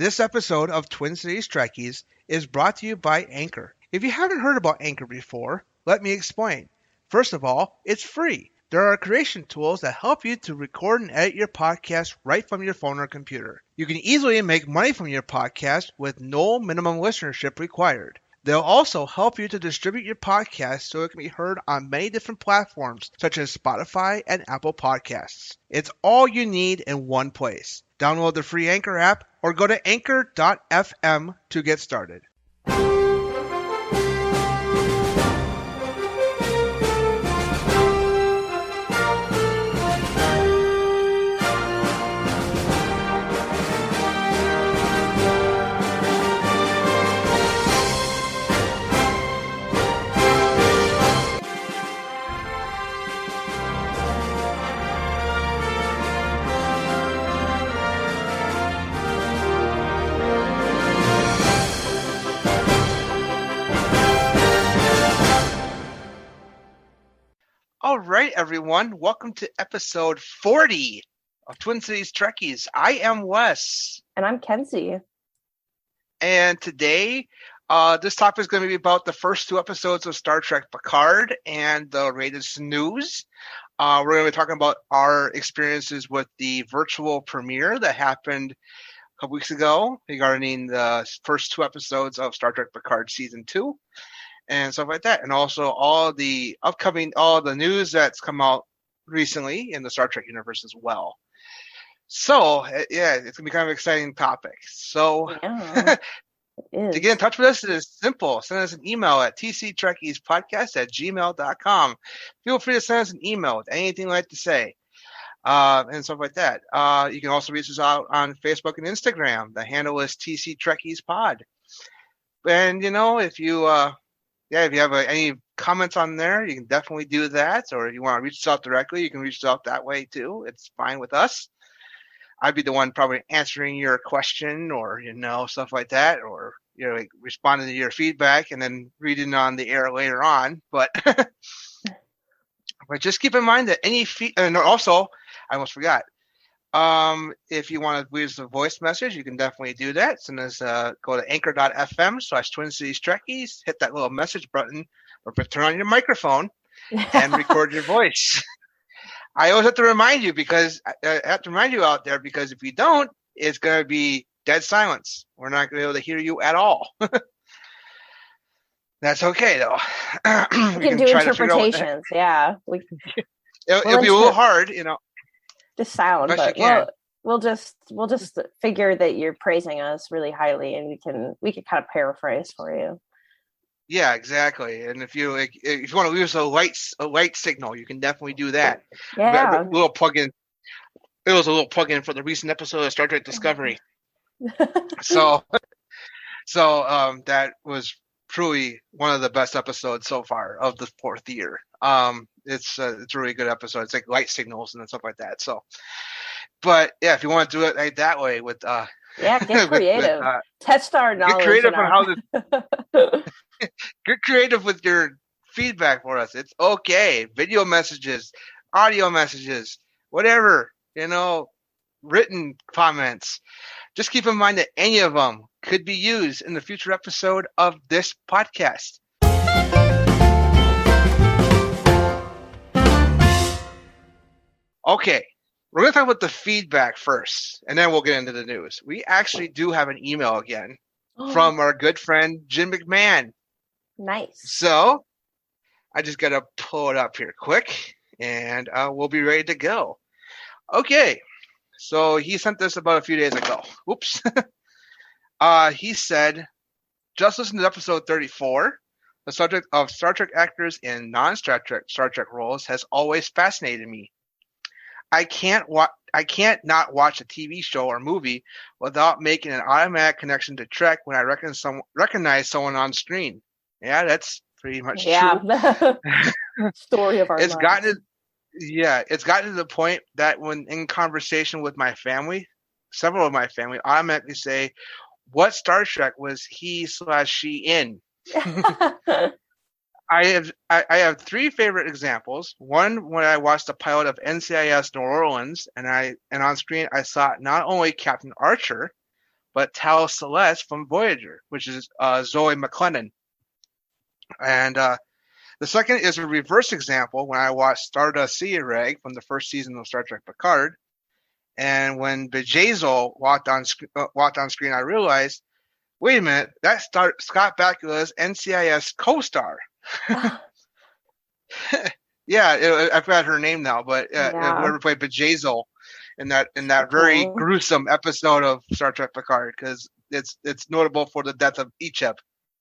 This episode of Twin Cities Trekkies is brought to you by Anchor. If you haven't heard about Anchor before, let me explain. First of all, it's free. There are creation tools that help you to record and edit your podcast right from your phone or computer. You can easily make money from your podcast with no minimum listenership required. They'll also help you to distribute your podcast so it can be heard on many different platforms such as Spotify and Apple Podcasts. It's all you need in one place. Download the free Anchor app or go to anchor.fm to get started. All right, everyone. Welcome to episode 40 of Twin Cities Trekkies. I am Wes. And I'm Kenzie. And today, this topic is going to be about the first two episodes of Star Trek Picard and the latest news. We're going to be talking about our experiences with the virtual premiere that happened a couple weeks ago regarding the first two episodes of Star Trek Picard Season 2. And stuff like that, and also all the news that's come out recently in the Star Trek universe as well. So, yeah, it's gonna be kind of an exciting topic. So, Yeah, to get in touch with us, it is simple. Send us an email at tctrekkiespodcast@gmail.com. Feel free to send us an email with anything you'd like to say, and stuff like that. You can also reach us out on Facebook and Instagram. The handle is TC Trekkies Pod. And if you if you have any comments on there, you can definitely do that. Or if you want to reach us out directly, you can reach us out that way too. It's fine with us. I'd be the one probably answering your question or, stuff like that. Or, responding to your feedback and then reading on the air later on. But but just keep in mind that and also, I almost forgot. If you want to leave us a voice message, you can definitely do that. Send us, go to anchor.fm/Twin Cities Trekkies, hit that little message button, or turn on your microphone and record your voice. I always have to remind you out there because if you don't, it's going to be dead silence. We're not going to be able to hear you at all. That's okay though. We can do interpretations. Yeah. It'll be a little hard, Just sound, but we'll just figure that you're praising us really highly, and we can kind of paraphrase for you. Yeah, exactly. And if you want to leave us a light signal, you can definitely do that. Yeah. It was a little plug-in for the recent episode of Star Trek Discovery. so that was truly one of the best episodes so far of the fourth year. It's a really good episode. It's like light signals and stuff like that. So, but yeah, if you want to do it like that way with get creative, test our knowledge. Get creative get creative with your feedback for us. It's okay. Video messages, audio messages, whatever, written comments. Just keep in mind that any of them could be used in the future episode of this podcast. Okay, we're going to talk about the feedback first, and then we'll get into the news. We actually do have an email again from our good friend, Jim McMahon. Nice. So, I just got to pull it up here quick, and we'll be ready to go. Okay, so he sent this about a few days ago. Oops. He said, just listen to episode 34. The subject of Star Trek actors in non-Star Trek roles has always fascinated me. I can't not watch a TV show or movie without making an automatic connection to Trek when I recognize someone on screen. Yeah, that's pretty much true. Story of our lives. It's gotten to the point that when in conversation with my family, several of my family automatically say, "What Star Trek was he/she in?" I have three favorite examples. One, when I watched the pilot of NCIS New Orleans, and on screen I saw not only Captain Archer, but Tal Celeste from Voyager, which is Zoe McClellan. And the second is a reverse example when I watched Stardust Sea Reg from the first season of Star Trek Picard. And when Bjayzl walked on screen, I realized, wait a minute, that's Scott Bakula's NCIS co-star. Yeah, I forgot her name now, but whoever played Bjayzl in that very gruesome episode of Star Trek Picard, because it's notable for the death of Icheb.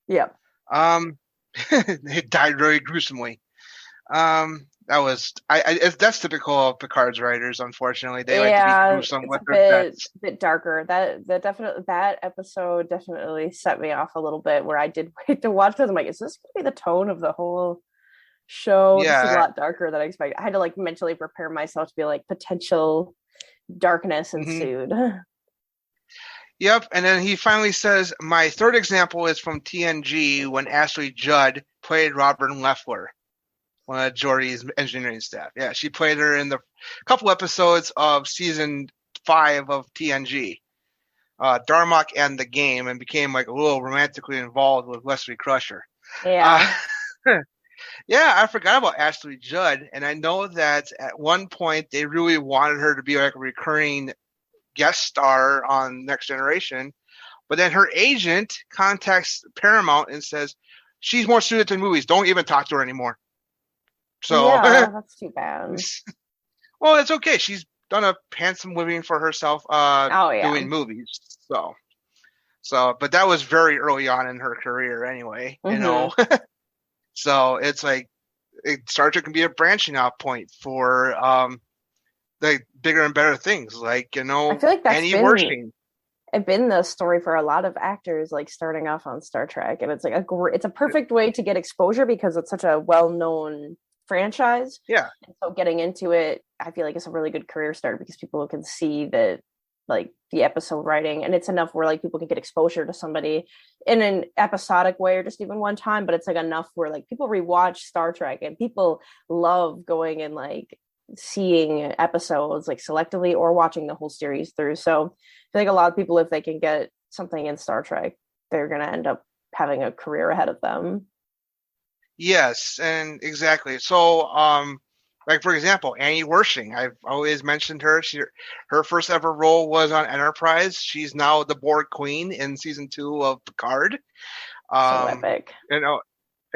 Yep. He died very gruesomely. That's typical of Picard's writers. Unfortunately, they like to be gruesome with their deaths. A bit darker. That episode definitely set me off a little bit. Where I did wait to watch because I'm like, is this going to be the tone of the whole show? Yeah, this is a lot darker than I expected. I had to like mentally prepare myself to be like potential darkness ensued. Yep, and then he finally says, my third example is from TNG when Ashley Judd played Robin Leffler, one of Geordi's engineering staff. Yeah, she played her in the couple episodes of season 5 of TNG, Darmok and the Game, and became like a little romantically involved with Wesley Crusher. Yeah. Yeah, I forgot about Ashley Judd, and I know that at one point they really wanted her to be like a recurring guest star on Next Generation, but then her agent contacts Paramount and says she's more suited to movies. Don't even talk to her anymore. So yeah, that's too bad. Well, it's okay. She's done a handsome living for herself doing movies. So, but that was very early on in her career anyway, you know. So it's like Star Trek can be a branching out point for the bigger and better things, like, you know, I feel like that's Annie Wersching. It's been the story for a lot of actors, like starting off on Star Trek, and it's like it's a perfect way to get exposure because it's such a well-known franchise. Yeah. And so getting into it, I feel like it's a really good career start because people can see that, like, the episode writing, and it's enough where like people can get exposure to somebody in an episodic way or just even one time, but it's like enough where like people rewatch Star Trek and people love going and like seeing episodes like selectively or watching the whole series through. So I think a lot of people, if they can get something in Star Trek, they're going to end up having a career ahead of them. Yes, and exactly. So, like, for example, Annie Wersching, I've always mentioned her. Her first ever role was on Enterprise. She's now the Borg Queen in season 2 of Picard. So epic. You know,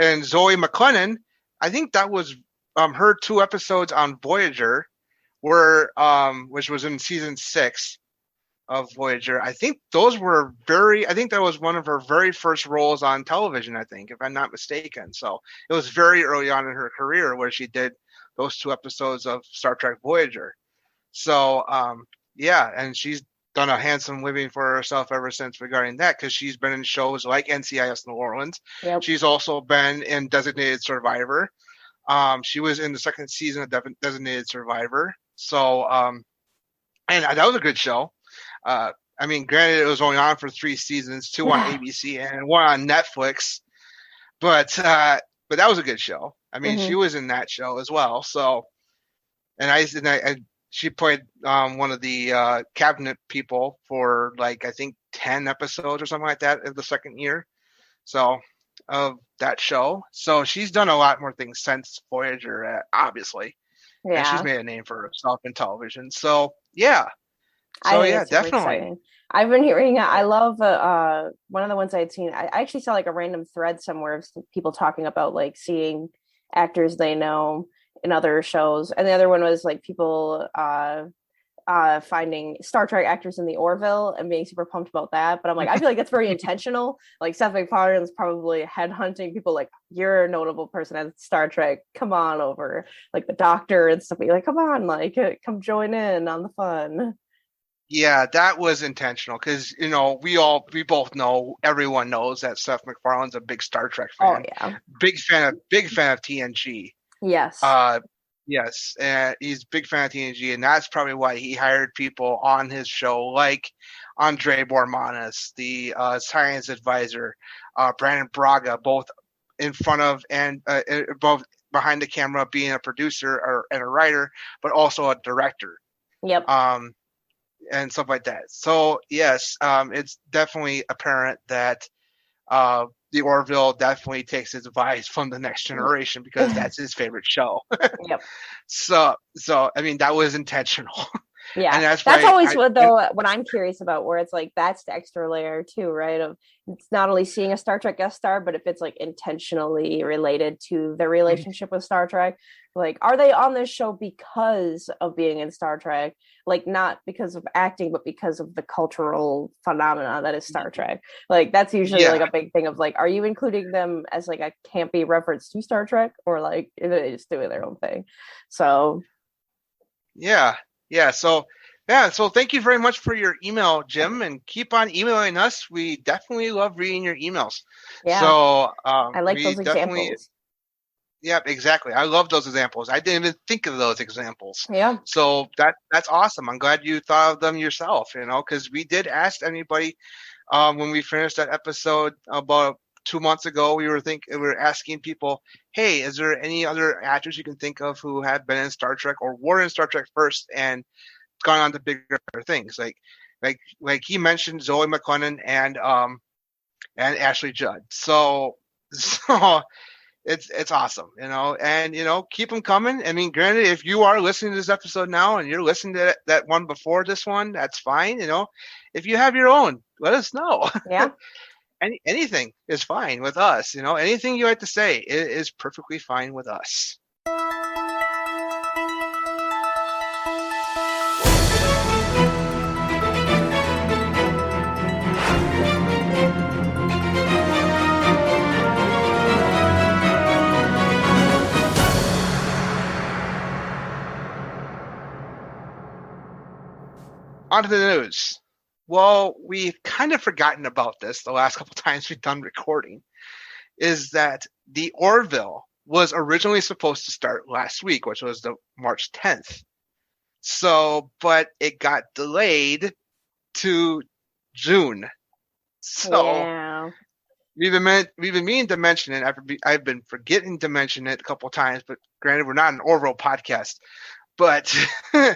and Zoe McClellan, I think that was her 2 episodes on Voyager, which was in season 6 of Voyager. I think that was one of her very first roles on television, I think, if I'm not mistaken. So it was very early on in her career where she did those 2 episodes of Star Trek Voyager. So, yeah, and she's done a handsome living for herself ever since regarding that, because she's been in shows like NCIS New Orleans. Yep. She's also been in Designated Survivor. She was in the 2nd season of Designated Survivor. So, and that was a good show. I mean, granted, it was only on for 3 seasons, 2 on ABC and 1 on Netflix, but that was a good show. I mean, she was in that show as well. So, and she played one of the cabinet people for like, I think 10 episodes or something like that of the 2nd year. So, of that show. So she's done a lot more things since Voyager, obviously. Yeah. And she's made a name for herself in television. So, yeah. So, yeah, definitely. Exciting. I've been hearing, I love one of the ones I had seen. I actually saw like a random thread somewhere of people talking about like seeing actors they know in other shows. And the other one was like people finding Star Trek actors in the Orville and being super pumped about that. But I'm like, I feel like that's very intentional. Like Seth MacFarlane's probably headhunting people like, you're a notable person at Star Trek. Come on over. Like the Doctor and stuff. You're like, come on, like come join in on the fun. Yeah, that was intentional because, you know, we both know, everyone knows that Seth MacFarlane's a big Star Trek fan. Oh, yeah. Big fan of TNG. Yes. Yes, he's a big fan of TNG, and that's probably why he hired people on his show like Andre Bormanis, the science advisor, Brandon Braga, both in front of and both behind the camera being a producer and a writer, but also a director. Yep. and stuff like that. So yes, it's definitely apparent that the Orville definitely takes his advice from the Next Generation because that's his favorite show. Yep. So I mean that was intentional. Yeah, And that's always what I'm curious about, where it's like that's the extra layer too, right? Of it's not only seeing a Star Trek guest star, but if it's like intentionally related to the relationship with Star Trek, like are they on this show because of being in Star Trek? Like not because of acting, but because of the cultural phenomena that is Star Trek. Like that's usually like a big thing of like, are you including them as like a campy reference to Star Trek, or like are they just doing their own thing? So yeah. So thank you very much for your email, Jim, and keep on emailing us. We definitely love reading your emails. Yeah. So I like those examples. Yeah, exactly. I love those examples. I didn't even think of those examples. Yeah. So that's awesome. I'm glad you thought of them yourself, because we did ask anybody when we finished that episode about 2 months ago. We were asking people, hey, is there any other actors you can think of who have been in Star Trek or were in Star Trek first and gone on to bigger things? Like he mentioned Zoe McClellan and Ashley Judd. So it's awesome, and keep them coming. I mean, granted, if you are listening to this episode now and you're listening to that one before this one, that's fine. If you have your own, let us know. Yeah. Anything is fine with us. Anything you like to say is perfectly fine with us. On to the news. Well, we've kind of forgotten about this the last couple times we've done recording, is that the Orville was originally supposed to start last week, which was the March 10th. So, but it got delayed to June. So yeah. we've been meaning to mention it. I've been forgetting to mention it a couple times, but granted, we're not an Orville podcast. But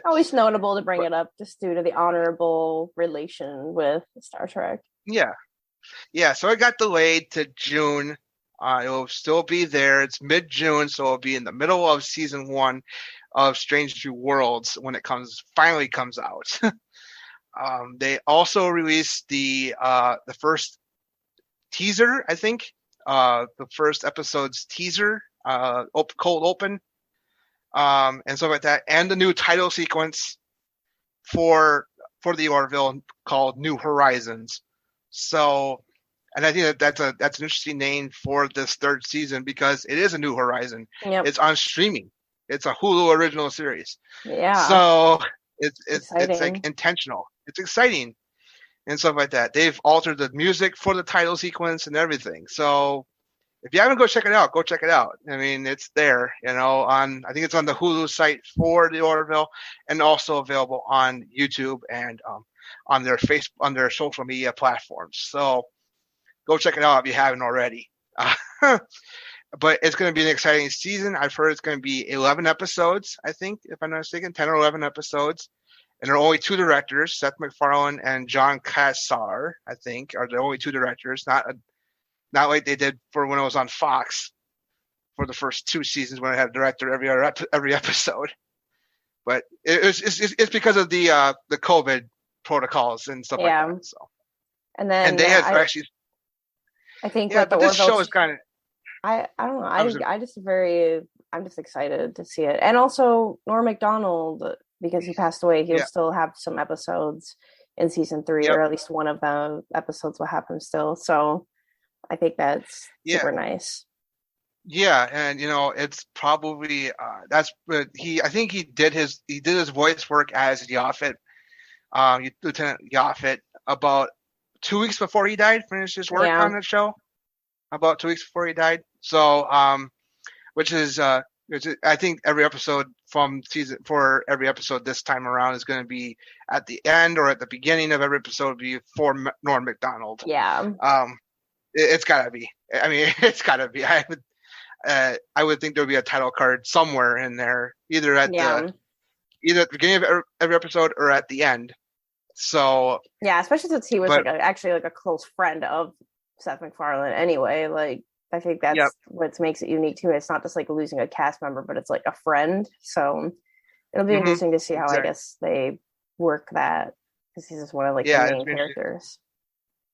always notable to bring it up just due to the honorable relation with Star Trek. Yeah. So it got delayed to June. It will still be there. It's mid-June, so it'll be in the middle of season 1 of Strange New Worlds when it finally comes out. They also released the first teaser, I think, the first episode's teaser, cold open. And stuff like that, and the new title sequence for the Orville called New Horizons. So, and I think that's an interesting name for this third season because it is a new horizon. Yep. It's on streaming. It's a Hulu original series. Yeah. So it's like intentional. It's exciting and stuff like that. They've altered the music for the title sequence and everything. So if you haven't go check it out, go check it out. I mean, it's there, I think it's on the Hulu site for the Orville and also available on YouTube and on their social media platforms. So go check it out if you haven't already. But it's going to be an exciting season. I've heard it's going to be 11 episodes, I think, if I'm not mistaken, 10 or 11 episodes. And there are only 2 directors, Seth MacFarlane and John Cassar, I think, are the only 2 directors, not like they did for when it was on Fox for the first 2 seasons when it had a director every episode. But it's because of the COVID protocols and stuff like that. So, and then they have actually. I think but this show is kind of. I don't know. I'm just excited to see it, and also Norm Macdonald, because he passed away. He'll still have some episodes in season 3, or at least one of the episodes will happen still. So I think that's super nice. Yeah, and it's probably I think he did his voice work as Yaphet, Lieutenant Yaphet, about 2 weeks before he died. Finished his work on the show about 2 weeks before he died. So, which is I think every episode every episode this time around is going to be at the end or at the beginning of every episode be for Norm Macdonald. Yeah. It's gotta be. I mean, it's gotta be. I would think there would be a title card somewhere in there, either at the beginning of every episode or at the end. So yeah, especially since he was but actually like a close friend of Seth MacFarlane anyway. Like I think yep. that's what makes it unique too. It's not just like losing a cast member, but it's like a friend. So it'll be Hmm. interesting to see how I Exactly. guess they work that, because he's just one of like the Yeah, main characters.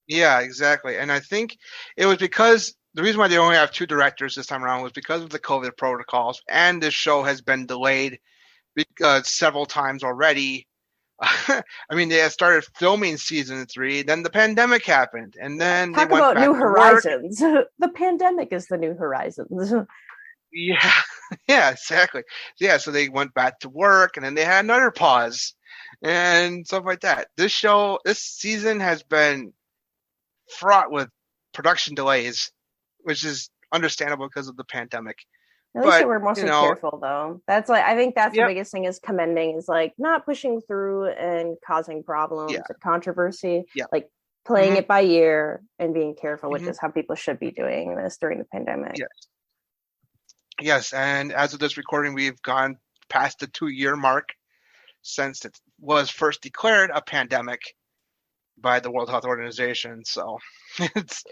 yeah, exactly. And I think it was because the reason why they only have two directors this time around was because of the COVID protocols, and this show has been delayed several times already. I mean, they had started filming season 3, then the pandemic happened, and then they Talk went about back new to work. horizons. The pandemic is the new horizons. Yeah, yeah, exactly. Yeah, so they went back to work, and then they had another pause, and stuff like that. This season has been fraught with production delays, which is understandable because of the pandemic. At least they But were you mostly know, careful though. That's like I think that's the yep, biggest thing is commending is like not pushing through and causing yeah, problems and controversy, yeah, like playing hmm, it by ear and being careful, which hmm, is how people should be doing this during the pandemic. yeah, yes. And as of this recording, we've gone past the 2-year mark since it was first declared a pandemic by the World Health Organization. So it's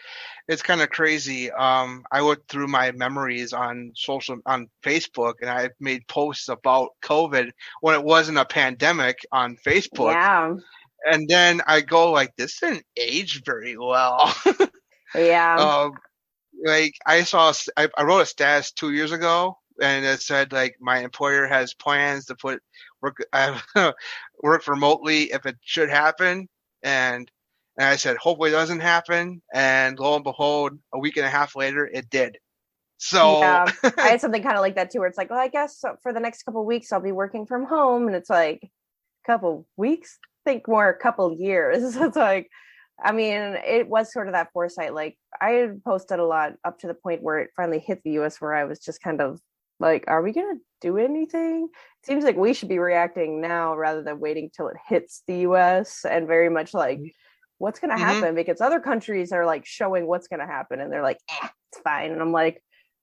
it's kind of crazy. I looked through my memories on Facebook, and I made posts about COVID when it wasn't a pandemic on Facebook, Yeah. and then I go like, this didn't age very well. Yeah. um, like I wrote a status 2 years ago, and it said like my employer has plans to put work remotely if it should happen, and I said hopefully it doesn't happen, and lo and behold, a week and a half later, it did. So Yeah. I had something kind of like that too, where it's like, well, I guess for the next couple of weeks I'll be working from home, and it's like couple weeks, think more a couple years. It's like, I mean, it was sort of that foresight. Like I had posted a lot up to the point where it finally hit the US, where I was just kind of like, are we gonna do anything? It seems like we should be reacting now rather than waiting till it hits the US, and very much like what's gonna hmm, happen, because other countries are like showing what's gonna happen and they're like, it's fine. And I'm like,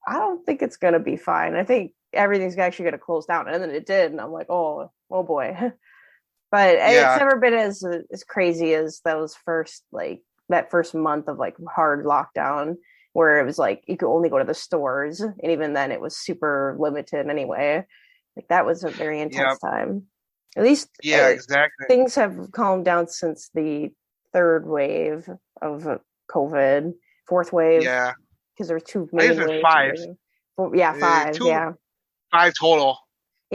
I don't think it's gonna be fine. I think everything's actually gonna close down. And then it did, and I'm like, oh boy. But it's yeah, never been as crazy as those first like that first month of like hard lockdown, where it was like you could only go to the stores, and even then it was super limited anyway. Like that was a very yeah, intense time. At least yeah, exactly. things have calmed down since the third wave of COVID, fourth wave, Yeah, because there's two I guess main it's waves. five, Yeah, five. two, Yeah. five total so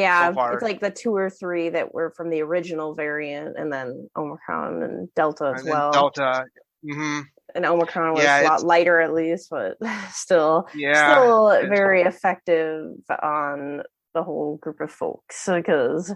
Yeah, it's far, like the two or three that were from the original variant, and then Omicron and Delta as and then well. Delta. Hmm. And Omicron was Yeah, a lot it's lighter at least, but still, yeah, still it's very effective on the whole group of folks, because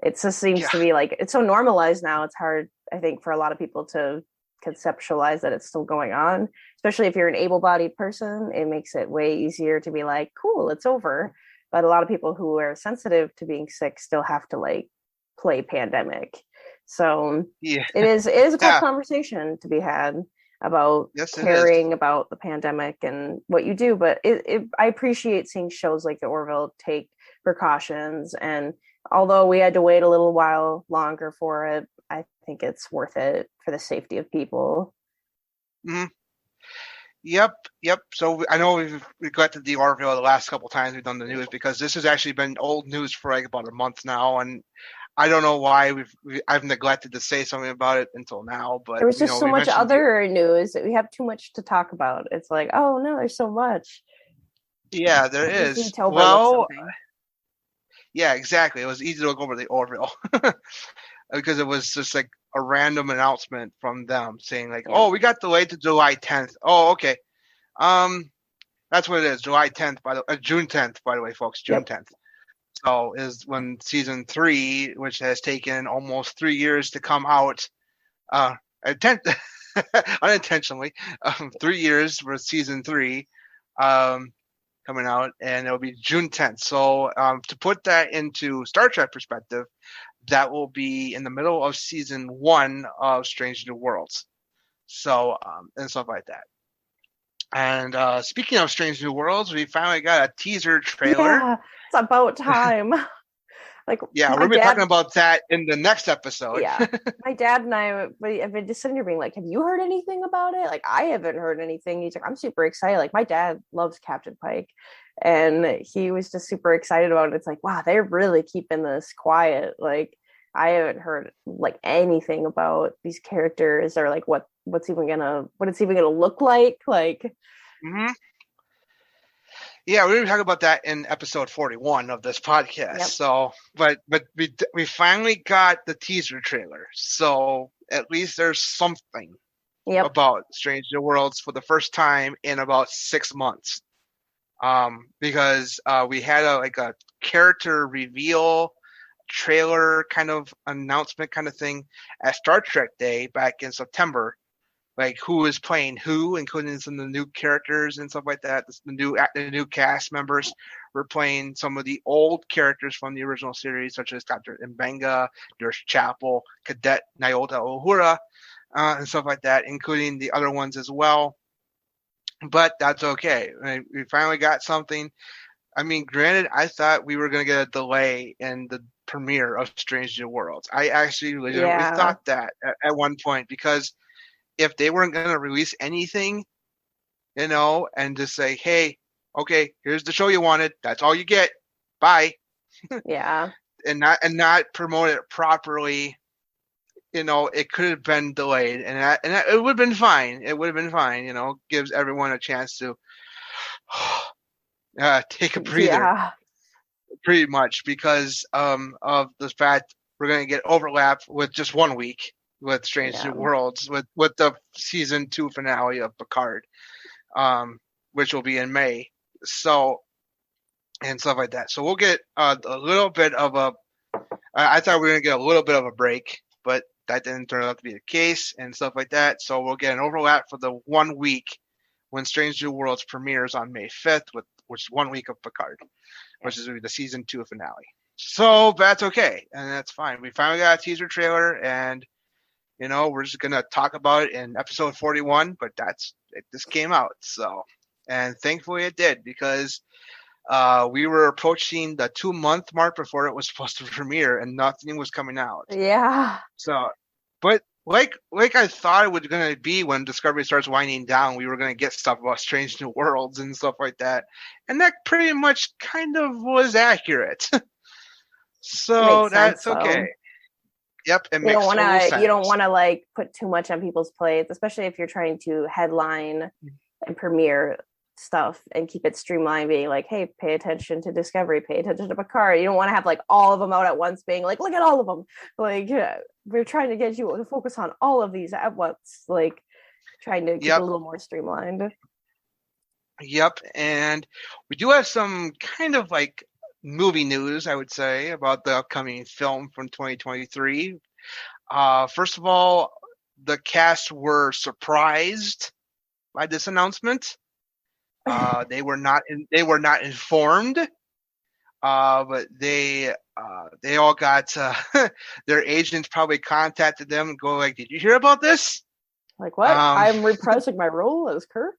it just seems yeah, to be like it's so normalized now. It's hard, I think, for a lot of people to conceptualize that it's still going on, especially if you're an able-bodied person. It makes it way easier to be like, cool, it's over. But a lot of people who are sensitive to being sick still have to like play pandemic. So yeah, it is a tough yeah. conversation to be had about Yes, it is. caring about the pandemic and what you do. But I appreciate seeing shows like the Orville take precautions, and although we had to wait a little while longer for it, I think it's worth it for the safety of people. Hmm. Yep, yep. So I know we've neglected the Orville the last couple times we've done the news, because this has actually been old news for like about a month now, and I don't know why I've neglected to say something about it until now. But There was just so we much mentioned the other news that we have too much to talk about. It's like, oh no, there's so much. yeah, there It's easy is. to overlook Well, something. yeah, exactly. It was easy to look over the Orville because it was just like a random announcement from them saying like, Yeah. "Oh, we got delayed to July 10th." Oh, okay. Um, that's what it is. July 10th, June 10th, by the way, folks. June Yep. 10th. So is when season 3, which has taken almost 3 years to come out, uh, unintentionally, 3 years for season 3, um, coming out, and it'll be June 10th. So to put that into Star Trek perspective, that will be in the middle of season 1 of Strange New Worlds. So and stuff like that. And speaking of Strange New Worlds, we finally got a teaser trailer. Yeah, it's about time. Like, Yeah, my we'll be dad, talking about that in the next episode. yeah, my dad and I have been just sitting here being like, have you heard anything about it? Like, I haven't heard anything. He's like, I'm super excited. Like, my dad loves Captain Pike, and he was just super excited about it. It's like, wow, they're really keeping this quiet. Like, I haven't heard like anything about these characters or like what it's even gonna look like. Like, Mm-hmm. Yeah, we were talking about that in episode 41 of this podcast. Yep. So, but we finally got the teaser trailer. So at least there's something about Strange New Worlds for the first time in about 6 months. Because we had a character reveal trailer kind of announcement kind of thing at Star Trek Day back in September. Like who is playing who, including some of the new characters and stuff like that. The new cast members were playing some of the old characters from the original series, such as Dr. Mbenga, Nurse Chapel, Cadet Nyota Uhura, and stuff like that, including the other ones as well. But that's okay. We finally got something. I mean, granted, I thought we were going to get a delay in the premiere of Strange New Worlds. I actually legitimately thought that at one point, because if they weren't going to release anything, and just say, hey, okay, here's the show you wanted. That's all you get. Bye. Yeah. and not promote it properly, it could have been delayed, and it would have been fine. It would have been fine, gives everyone a chance to take a breather, pretty much, because of the fact we're going to get overlap with just 1 week with Strange New Worlds, with the season 2 finale of Picard, which will be in May. So, and stuff like that. So we'll get a little bit of I thought we were going to get a little bit of a break, but that didn't turn out to be the case and stuff like that. So we'll get an overlap for the 1 week when Strange New Worlds premieres on May 5th, which is 1 week of Picard, which is the season 2 finale. So that's okay, and that's fine. We finally got a teaser trailer, and we're just gonna talk about it in episode 41. But this came out, so, and thankfully it did, because we were approaching the 2-month mark before it was supposed to premiere, and nothing was coming out. Yeah. So, but like I thought it was going to be when Discovery starts winding down, we were going to get stuff about Strange New Worlds and stuff like that, and that pretty much kind of was accurate. So that's okay. Yep, it makes total sense. You don't want to like put too much on people's plates, especially if you're trying to headline and premiere stuff and keep it streamlined, being like, hey, pay attention to Discovery, pay attention to Picard. You don't want to have like all of them out at once, being like, look at all of them. Like, we're trying to get you to focus on all of these at once, like trying to keep it a little more streamlined. Yep, and we do have some kind of like movie news, I would say, about the upcoming film from 2023. First of all, the cast were surprised by this announcement. They were not informed, but they all got their agents probably contacted them and go like, "Did you hear about this?" Like, what? I'm reprising my role as Kirk.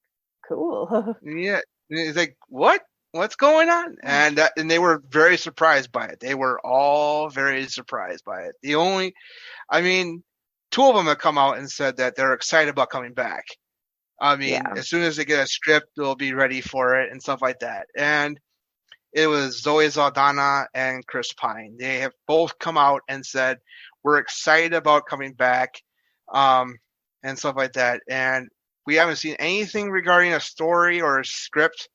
Cool. Yeah, it's like, what? What's going on? And they were very surprised by it. They were all very surprised by it. Two of them have come out and said that they're excited about coming back. As soon as they get a script, they'll be ready for it and stuff like that. And it was Zoe Saldana and Chris Pine. They have both come out and said, we're excited about coming back, and stuff like that. And we haven't seen anything regarding a story or a script,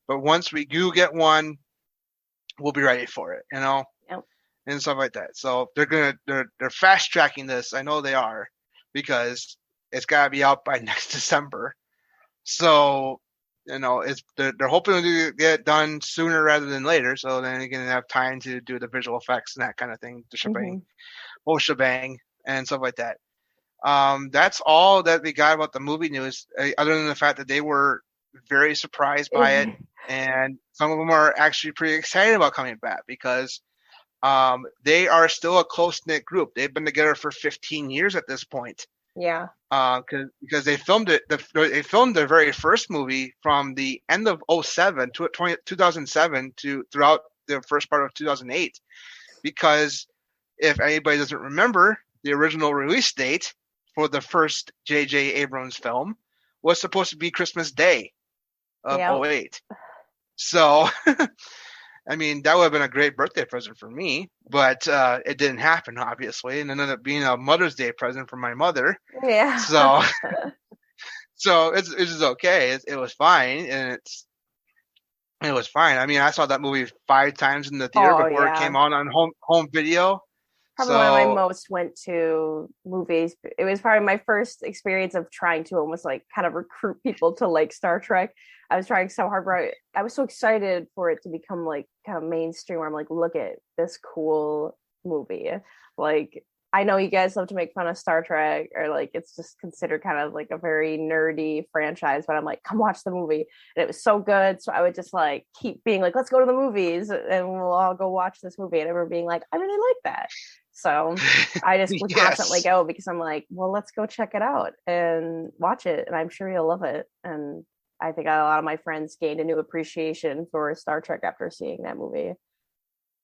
but once we do get one, we'll be ready for it, Yep. And stuff like that. So they're fast tracking this. I know they are, because it's got to be out by next December. So, they're hoping to get it done sooner rather than later, so then you're going to have time to do the visual effects and that kind of thing, the shebang, whole shebang, and stuff like that. That's all that we got about the movie news, other than the fact that they were very surprised by it, and some of them are actually pretty excited about coming back, because they are still a close-knit group. They've been together for 15 years at this point. Yeah. Because they filmed it. They filmed their very first movie from the end of 2007 to throughout the first part of 2008, because if anybody doesn't remember, the original release date for the first J.J. Abrams film was supposed to be Christmas Day of Yep. '08. So, I mean, that would have been a great birthday present for me, but it didn't happen, obviously, and it ended up being a Mother's Day present for my mother. Yeah. So, so it's just okay. It was fine, and it was fine. I mean, I saw that movie 5 times in the theater before it came out on home video. Probably one of my most went to movies. It was probably my first experience of trying to almost like kind of recruit people to like Star Trek. I was trying so hard, but I was so excited for it to become like kind of mainstream where I'm like, look at this cool movie. Like, I know you guys love to make fun of Star Trek, or like it's just considered kind of like a very nerdy franchise, but I'm like, come watch the movie. And it was so good. So I would just like keep being like, let's go to the movies and we'll all go watch this movie. And everyone being like, I really like that. So I just would constantly go because I'm like, well, let's go check it out and watch it. And I'm sure you'll love it. And I think a lot of my friends gained a new appreciation for Star Trek after seeing that movie.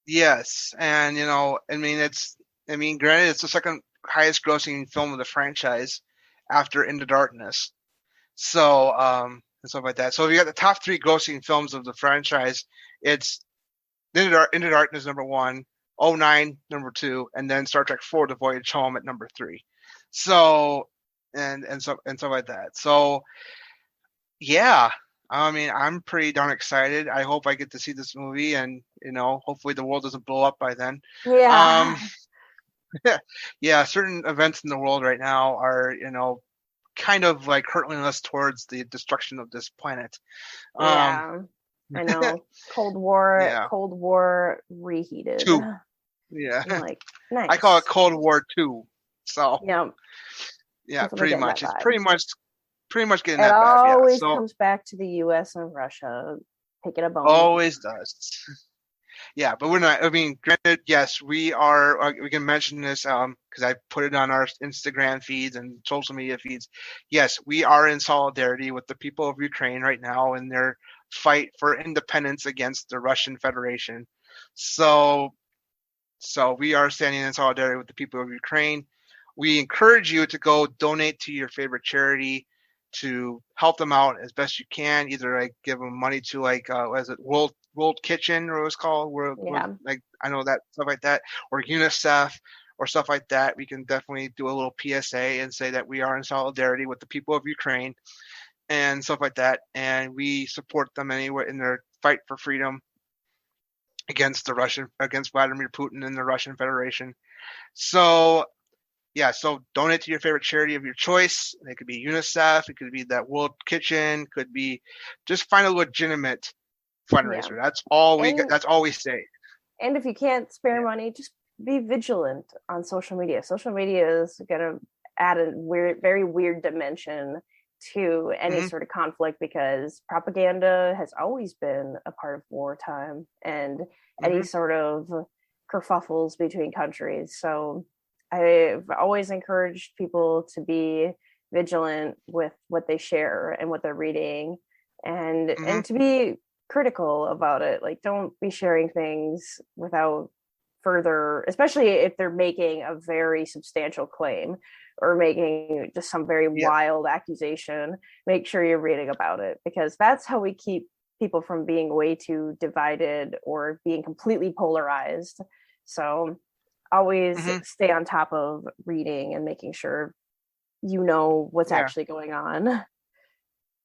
Yes. And, granted, it's the second highest grossing film of the franchise after Into Darkness. So, and stuff like that. So if you got the top 3 grossing films of the franchise, it's Into Darkness number 1, 09 number 2, and then Star Trek 4: The Voyage Home at number 3. So, and stuff like that. So, yeah. I mean, I'm pretty darn excited. I hope I get to see this movie, and hopefully the world doesn't blow up by then. Yeah. Yeah, certain events in the world right now are, kind of like hurtling us towards the destruction of this planet. Yeah, I know. Cold War reheated. 2. Yeah. I'm like, nice. I call it Cold War 2. So yeah, pretty much. It's pretty much getting that vibe. It always comes back to the U.S. and Russia picking a bone. Always does. Yeah, but we're not. I mean, granted, yes, we are. We can mention this because I put it on our Instagram feeds and social media feeds. Yes, we are in solidarity with the people of Ukraine right now in their fight for independence against the Russian Federation. So we are standing in solidarity with the people of Ukraine. We encourage you to go donate to your favorite charity to help them out as best you can. Either like give them money to like what is it, World Kitchen, or what it's called, like I know that, stuff like that, or UNICEF or stuff like that. We can definitely do a little PSA and say that we are in solidarity with the people of Ukraine and stuff like that, and we support them anywhere in their fight for freedom against Vladimir Putin and the Russian Federation. So yeah, so donate to your favorite charity of your choice. It could be UNICEF, it could be that World Kitchen, could be just find a legitimate fundraiser. Yeah. That's all we say. And if you can't spare money, just be vigilant on social media. Social media is going to add a very weird dimension to any sort of conflict, because propaganda has always been a part of wartime and any sort of kerfuffles between countries. So I've always encouraged people to be vigilant with what they share and what they're reading, and to be critical about it. Like, don't be sharing things without further, especially if they're making a very substantial claim or making just some very wild accusation. Make sure you're reading about it, because that's how we keep people from being way too divided or being completely polarized. So always stay on top of reading and making sure you know what's actually going on.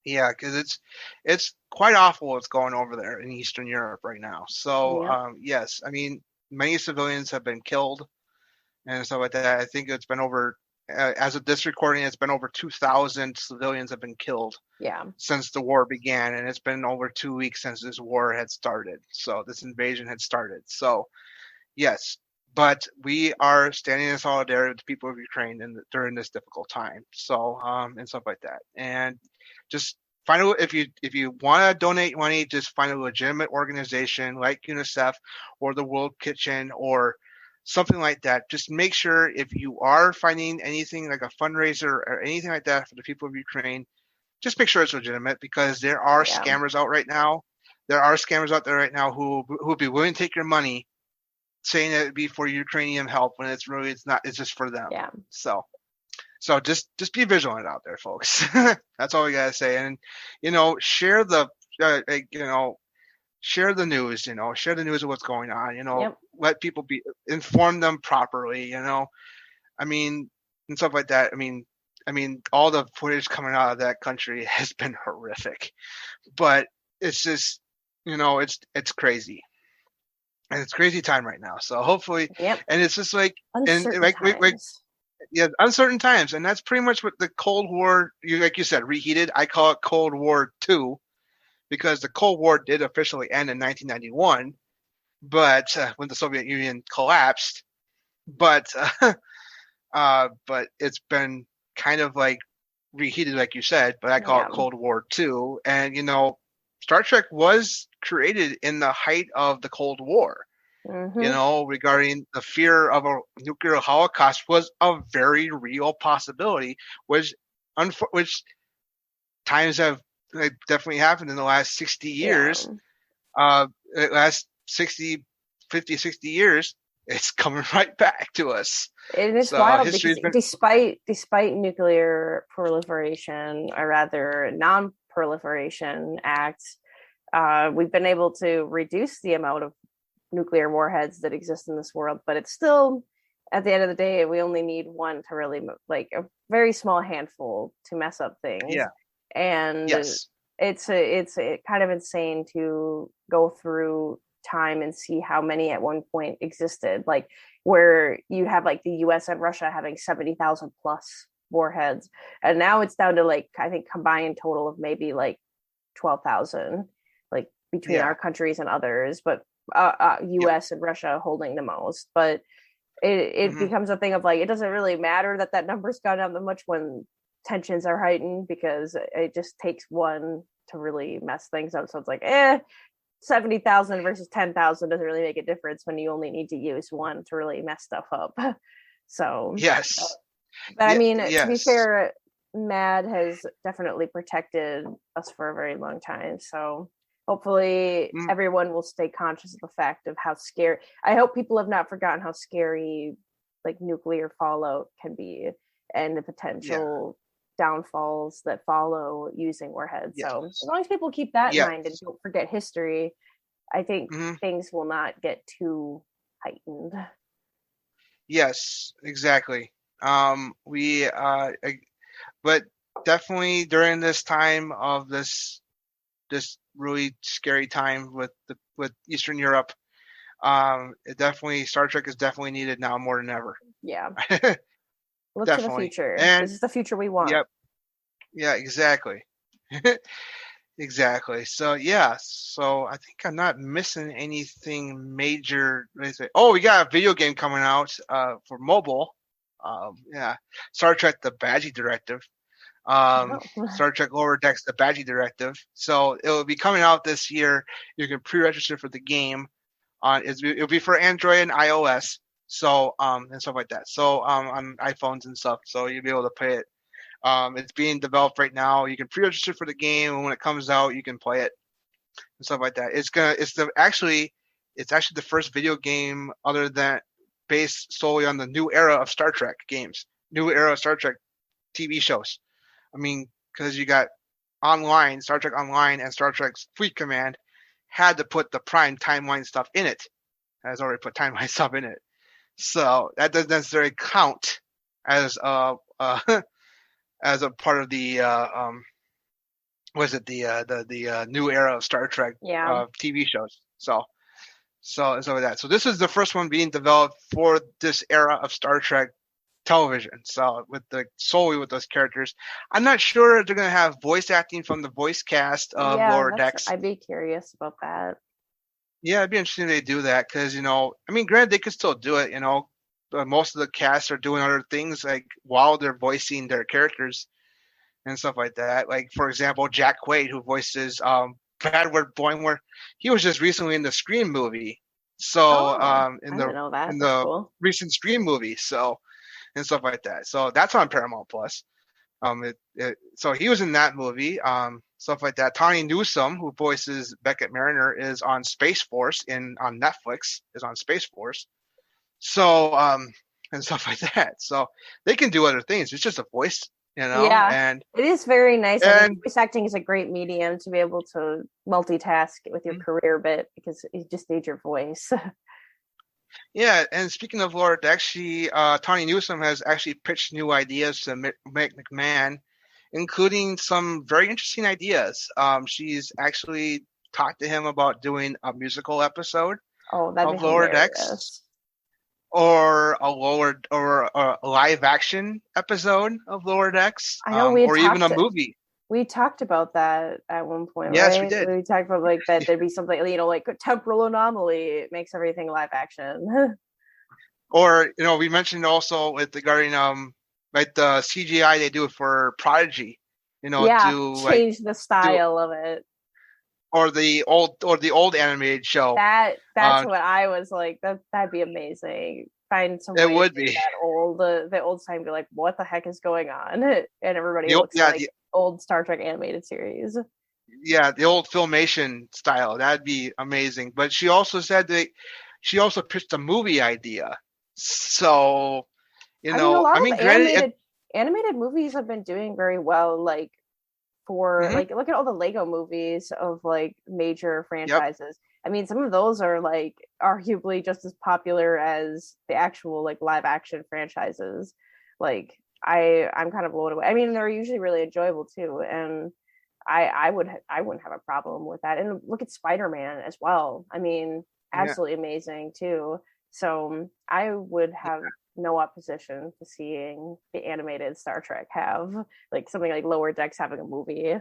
Yeah, because it's quite awful what's going over there in Eastern Europe right now. So yes, I mean, many civilians have been killed and stuff like that. I think it's been over, as of this recording, it's been over 2,000 civilians have been killed since the war began, and it's been over 2 weeks since this war had started. So this invasion had started. So yes, but we are standing in solidarity with the people of Ukraine during this difficult time. So and stuff like that. And just if you want to donate money, just find a legitimate organization like UNICEF or the World Kitchen or something like that. Just make sure, if you are finding anything like a fundraiser or anything like that for the people of Ukraine, just make sure it's legitimate, because there are scammers out right now. There are scammers out there right now who would be willing to take your money saying that it'd be for Ukrainian help when it's not. It's just for them. Yeah. So just be vigilant out there, folks. That's all we gotta say. And share the share the news. Share the news of what's going on. Yep. Let people inform them properly. I mean, and stuff like that. I mean, all the footage coming out of that country has been horrific, but it's just, it's crazy, and it's crazy time right now. So hopefully, Yep. And it's just like, uncertain times. Uncertain times, and that's pretty much what the Cold War, like you said, reheated. I call it Cold War II, because the Cold War did officially end in 1991, but when the Soviet Union collapsed, but it's been kind of like reheated, like you said, but I call it Cold War II. And Star Trek was created in the height of the Cold War. Regarding the fear of a nuclear holocaust was a very real possibility, which times have definitely happened in the last 60 years. Last 60 years, it's coming right back to us. And it's wild because despite nuclear proliferation, or rather non-proliferation acts, we've been able to reduce the amount of nuclear warheads that exist in this world. But it's still, at the end of the day, we only need one to really, like a very small handful to mess up things. Yeah. And it's kind of insane to go through time and see how many at one point existed, like where you have like the US and Russia having 70,000 plus warheads, and now it's down to like, I think combined total of maybe like 12,000, like between our countries and others, but US and Russia holding the most. But it becomes a thing of like, it doesn't really matter that number's gone down that much when tensions are heightened, because it just takes one to really mess things up. So it's like 70,000 versus 10,000 doesn't really make a difference when you only need to use one to really mess stuff up. So but I mean, to be fair, MAD has definitely protected us for a very long time. So hopefully everyone will stay conscious of the fact of how scary. I hope people have not forgotten how scary like nuclear fallout can be, and the potential downfalls that follow using warheads. So as long as people keep that in mind and don't forget history, I think things will not get too heightened. Yes, exactly. But definitely during this time of this really scary time with Eastern Europe, Star Trek is definitely needed now more than ever. Yeah. Look to the future. And this is the future we want. Yep. Yeah, exactly. Exactly. So I think I'm not missing anything major. Oh, we got a video game coming out for mobile. Star Trek: The Badgie Directive. Star Trek Lower Decks: The Badgie Directive. So it will be coming out this year. You can pre-register for the game. It'll be for Android and iOS. So and stuff like that. So on iPhones and stuff. So you'll be able to play it. It's being developed right now. You can pre-register for the game, and when it comes out, you can play it and stuff like that. It's actually the first video game other than based solely on the new era of Star Trek games, new era of Star Trek TV shows. I mean, because you got online, Star Trek Online, and Star Trek Fleet Command had to put the Prime timeline stuff in it. Has already put timeline stuff in it, so that doesn't necessarily count as as a part of the new era of Star Trek TV shows. So like that. So this is the first one being developed for this era of Star Trek television. So solely with those characters. I'm not sure if they're gonna have voice acting from the voice cast of Lower Decks. I'd be curious about that. Yeah, it'd be interesting if they do that, because granted, they could still do it. But most of the cast are doing other things like while they're voicing their characters and stuff like that. Like, for example, Jack Quaid, who voices Bradward Boimler, he was just recently in the Scream movie. So in the cool. recent Scream movie, so and stuff like that. So that's on Paramount Plus. So he was in that movie. Stuff like that. Tawny Newsome, who voices Beckett Mariner, is on Space Force on Netflix. Is on Space Force. So and stuff like that. So they can do other things. It's just a voice, Yeah, and it is very nice. I think and voice acting is a great medium to be able to multitask with your career bit because you just need your voice. yeah. And speaking of Laura Dex, Tawny Newsome has actually pitched new ideas to Mick McMahon, including some very interesting ideas. She's actually talked to him about doing a musical episode Oh, that'd be of Lower Decks, hilarious. or a live action episode of Lower Decks, I know or even a movie. we talked about that at one point, Yes, we right? did. We talked about like that there'd be something, like a temporal anomaly. It makes everything live action. Or we mentioned also with regarding like the CGI they do for Prodigy, Yeah, to like change the do, style of it. or the old animated show. That's what I was like. That'd be amazing. Find some It way to would make be that the old time be like, what the heck is going on? And everybody the looks yeah like old Star Trek animated series. the old filmation style. That'd be amazing. But she also said that she also pitched a movie idea. So I mean, a lot of granted, animated movies have been doing very well. Like for mhm, like, look at all the Lego movies of like major yep, franchises. I mean, some of those are like arguably just as popular as the actual like live action franchises. Like I'm kind of blown away. I mean, they're usually really enjoyable too, and I wouldn't have a problem with that. And look at Spider-Man as well. I mean, yeah. absolutely amazing too. So I would have no opposition to seeing the animated Star Trek have like something like Lower Decks having a movie.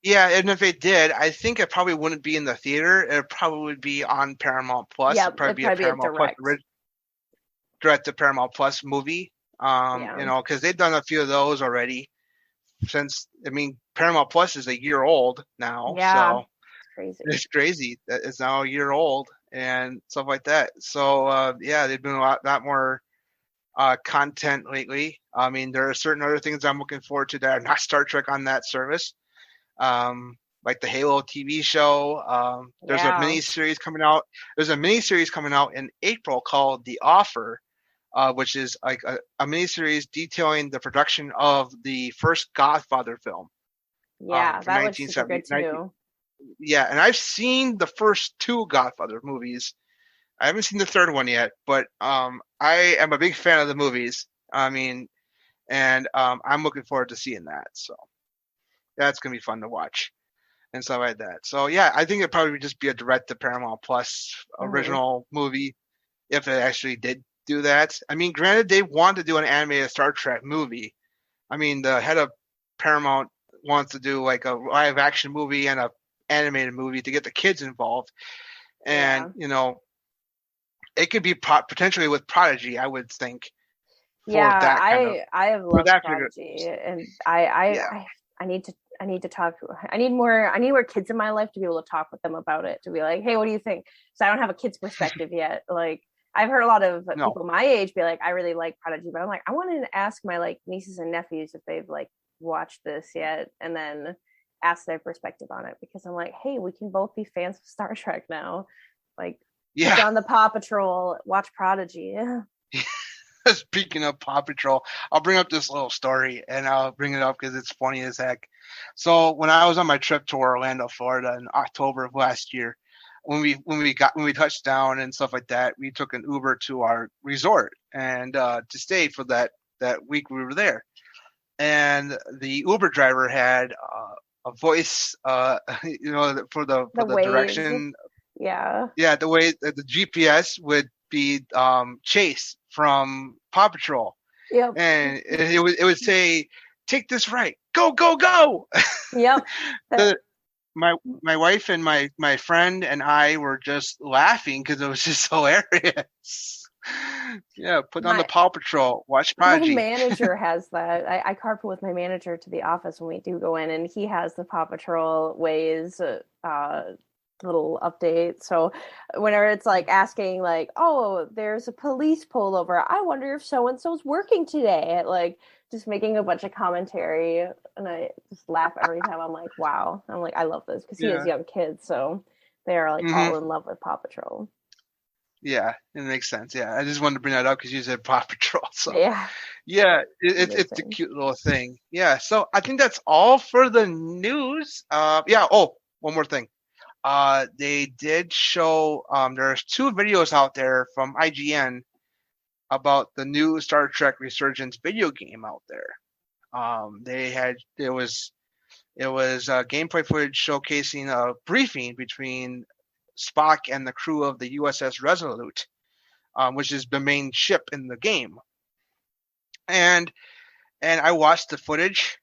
Yeah, and if it did, I think it probably wouldn't be in the theater. It probably would be on Paramount Plus. Yeah, It'd probably it'd be a probably be a Paramount Plus direct. direct to Paramount Plus movie. Yeah, Because they've done a few of those already. Since Paramount Plus is a year old now, yeah, so it's crazy. it's crazy that it's now a year old and stuff like that. So yeah, they've been a lot more content lately. I mean, there are certain other things I'm looking forward to that are not Star Trek on that service. Like the Halo TV show. There's a Yeah, mini series coming out. There's a mini series coming out in April called The Offer, which is like a mini series detailing the production of the first Godfather film yeah, from that looks super 1970. good too. Yeah, and I've seen the first two Godfather movies. I haven't seen the third one yet, but I am a big fan of the movies. I mean, and I'm looking forward to seeing that. So that's gonna be fun to watch and stuff like that. So yeah, I think it'd probably just be a direct to Paramount Plus Hmm. original movie if it actually did do that. I mean, granted, they want to do an animated Star Trek movie. I mean, the head of Paramount wants to do like a live action movie and a animated movie to get the kids involved, and Yeah, it could be potentially with Prodigy, I would think, for yeah, that kind of I have for loved that figure. Prodigy, and Yeah, I need to talk. I need more kids in my life to be able to talk with them about it. To be like, hey, what do you think? So I don't have a kid's perspective yet. Like I've heard a lot of no, people my age be like, I really like Prodigy, but I'm like, I want to ask my like nieces and nephews if they've like watched this yet, and then ask their perspective on it because I'm like, hey, we can both be fans of Star Trek now. Like, put yeah. down the Paw Patrol, watch Prodigy. Speaking of Paw Patrol, I'll bring up this little story, and I'll bring it up because it's funny as heck. So when I was on my trip to Orlando, Florida, in October of last year, when we touched down and stuff like that, we took an Uber to our resort and to stay for that week we were there. And the Uber driver had a voice, for The the waves. direction. Yeah. Yeah, the way that the GPS would be Chase from Paw Patrol, Yep. and it would say, "Take this right, go go go." Yep. That, the, my my wife and my friend and I were just laughing because it was just hilarious. Yeah, put on the my Paw Patrol, watch my Prodigy. manager has that. I carpool with my manager to the office when we do go in, and he has the Paw Patrol ways little update. So whenever it's like asking, like, oh, there's a police pullover, I wonder if so and so's working today. Like just making a bunch of commentary, and I just laugh every time. I'm like, wow. I'm like, I love this because he has Yeah. young kids, so they are like Hmm. all in love with Paw Patrol. Yeah, it makes sense. Yeah, I just wanted to bring that up because you said Paw Patrol. So Yeah, yeah, it's a amazing. cute little thing. Yeah, so I think that's all for the news. Yeah. Oh, one more thing. They did show. There's two videos out there from IGN about the new Star Trek Resurgence video game out there. They had it was gameplay footage showcasing a briefing between Spock and the crew of the USS Resolute, which is the main ship in the game. And I watched the footage.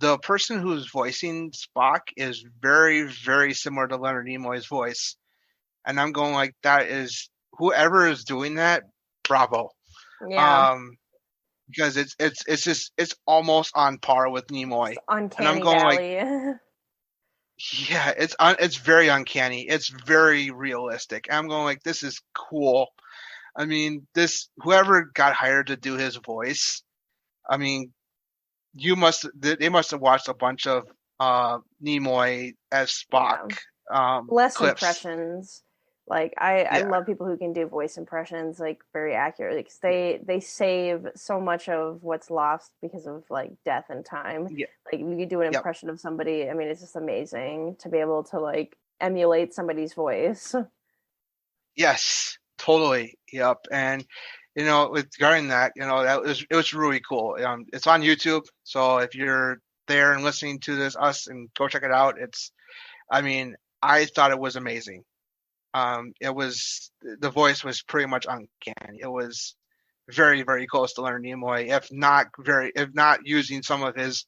The person who's voicing Spock is very, very similar to Leonard Nimoy's voice, and I'm going like, that is whoever is doing that, bravo. Yeah, Because it's almost on par with Nimoy, it's and I'm uncanny going like, valley. yeah, it's very uncanny. It's very realistic. I'm going like, this is cool. I mean, this whoever got hired to do his voice, I mean, they must have watched a bunch of Nimoy as Spock Less clips. impressions. Like I Yeah, love people who can do voice impressions like very accurately because they save so much of what's lost because of like death and time. yeah, Like you do an yep, impression of somebody, I mean it's just amazing to be able to like emulate somebody's voice. yes, totally, yep. And regarding that, it was really cool. It's on YouTube, so if you're there and listening to us and go check it out, I mean, I thought it was amazing. The voice was pretty much uncanny. It was very, very close to Leonard Nimoy, if not using some of his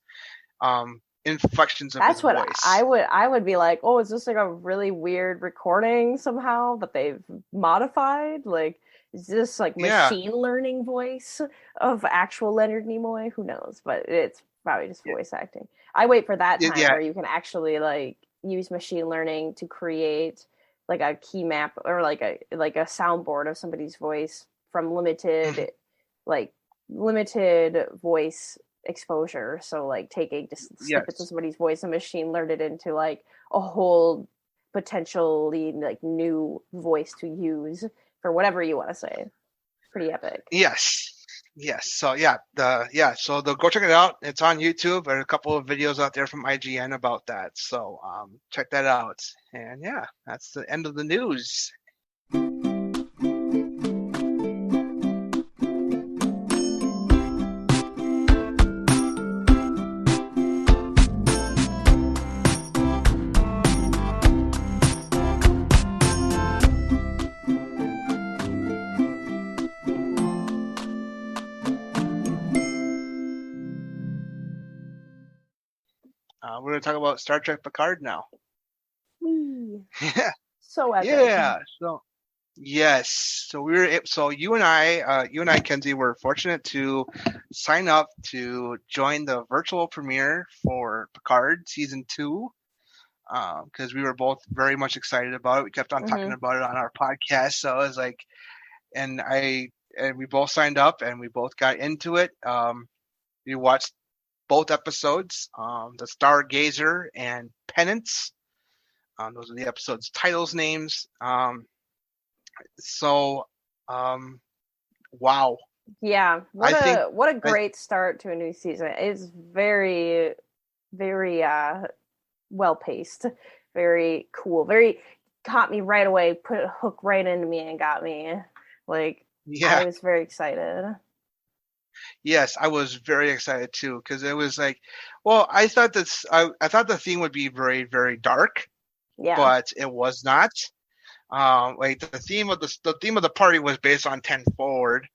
inflections of his That's what voice. I would be like, oh, is this like a really weird recording somehow that they've modified? Like, is this like Yeah, machine learning voice of actual Leonard Nimoy? Who knows? But it's probably just yeah, voice acting. I wait for that time yeah. where you can actually like use machine learning to create like a key map or like a soundboard of somebody's voice from like limited voice exposure. So like taking just snippets of Yes. somebody's voice and machine learned it into like a whole potentially like new voice to use for whatever you want to say. Pretty epic. Yes. Yes. So so they'll go check it out. It's on YouTube. There are a couple of videos out there from IGN about that. So check that out. And yeah, that's the end of the news. We're going to talk about Star Trek Picard now. Whee. Yeah. So epic. Yeah. So yes. So you and I, Kenzie, were fortunate to sign up to join the virtual premiere for Picard season 2. Because we were both very much excited about it. We kept on talking about it on our podcast. So I was like, and we both signed up and we both got into it. We watched both episodes, The Stargazer and Penance. Those are the episodes' titles names. So, wow. Yeah, I what a great start to a new season. It's very, very well paced, very cool, very caught me right away, put a hook right into me and got me. Like I was very excited. Yes, I was very excited too because it was like, well, I thought the theme would be very, very dark, Yeah. but it was not. Like the theme of the party was based on 10 Forward,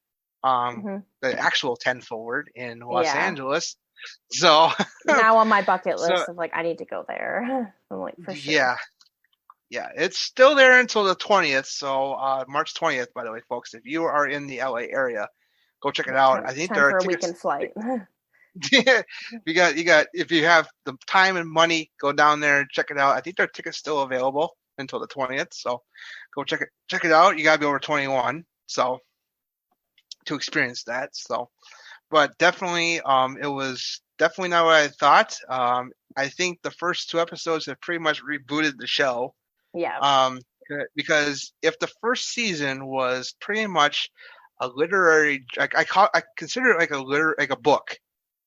the actual 10 Forward in Los Angeles. So now on my bucket list of like I need to go there. I'm like for sure. Yeah, it's still there until the 20th. So March 20th, by the way, folks, if you are in the LA area, go check it out. I think time there for are a tickets. Weekend flight. you got if you have the time and money, go down there and check it out. I think there are tickets still available until the 20th. So go check it out. You gotta be over 21, so to experience that. So but definitely it was definitely not what I thought. I think the first 2 episodes have pretty much rebooted the show. Yeah. because if the first season was pretty much a literary, I consider it like a book.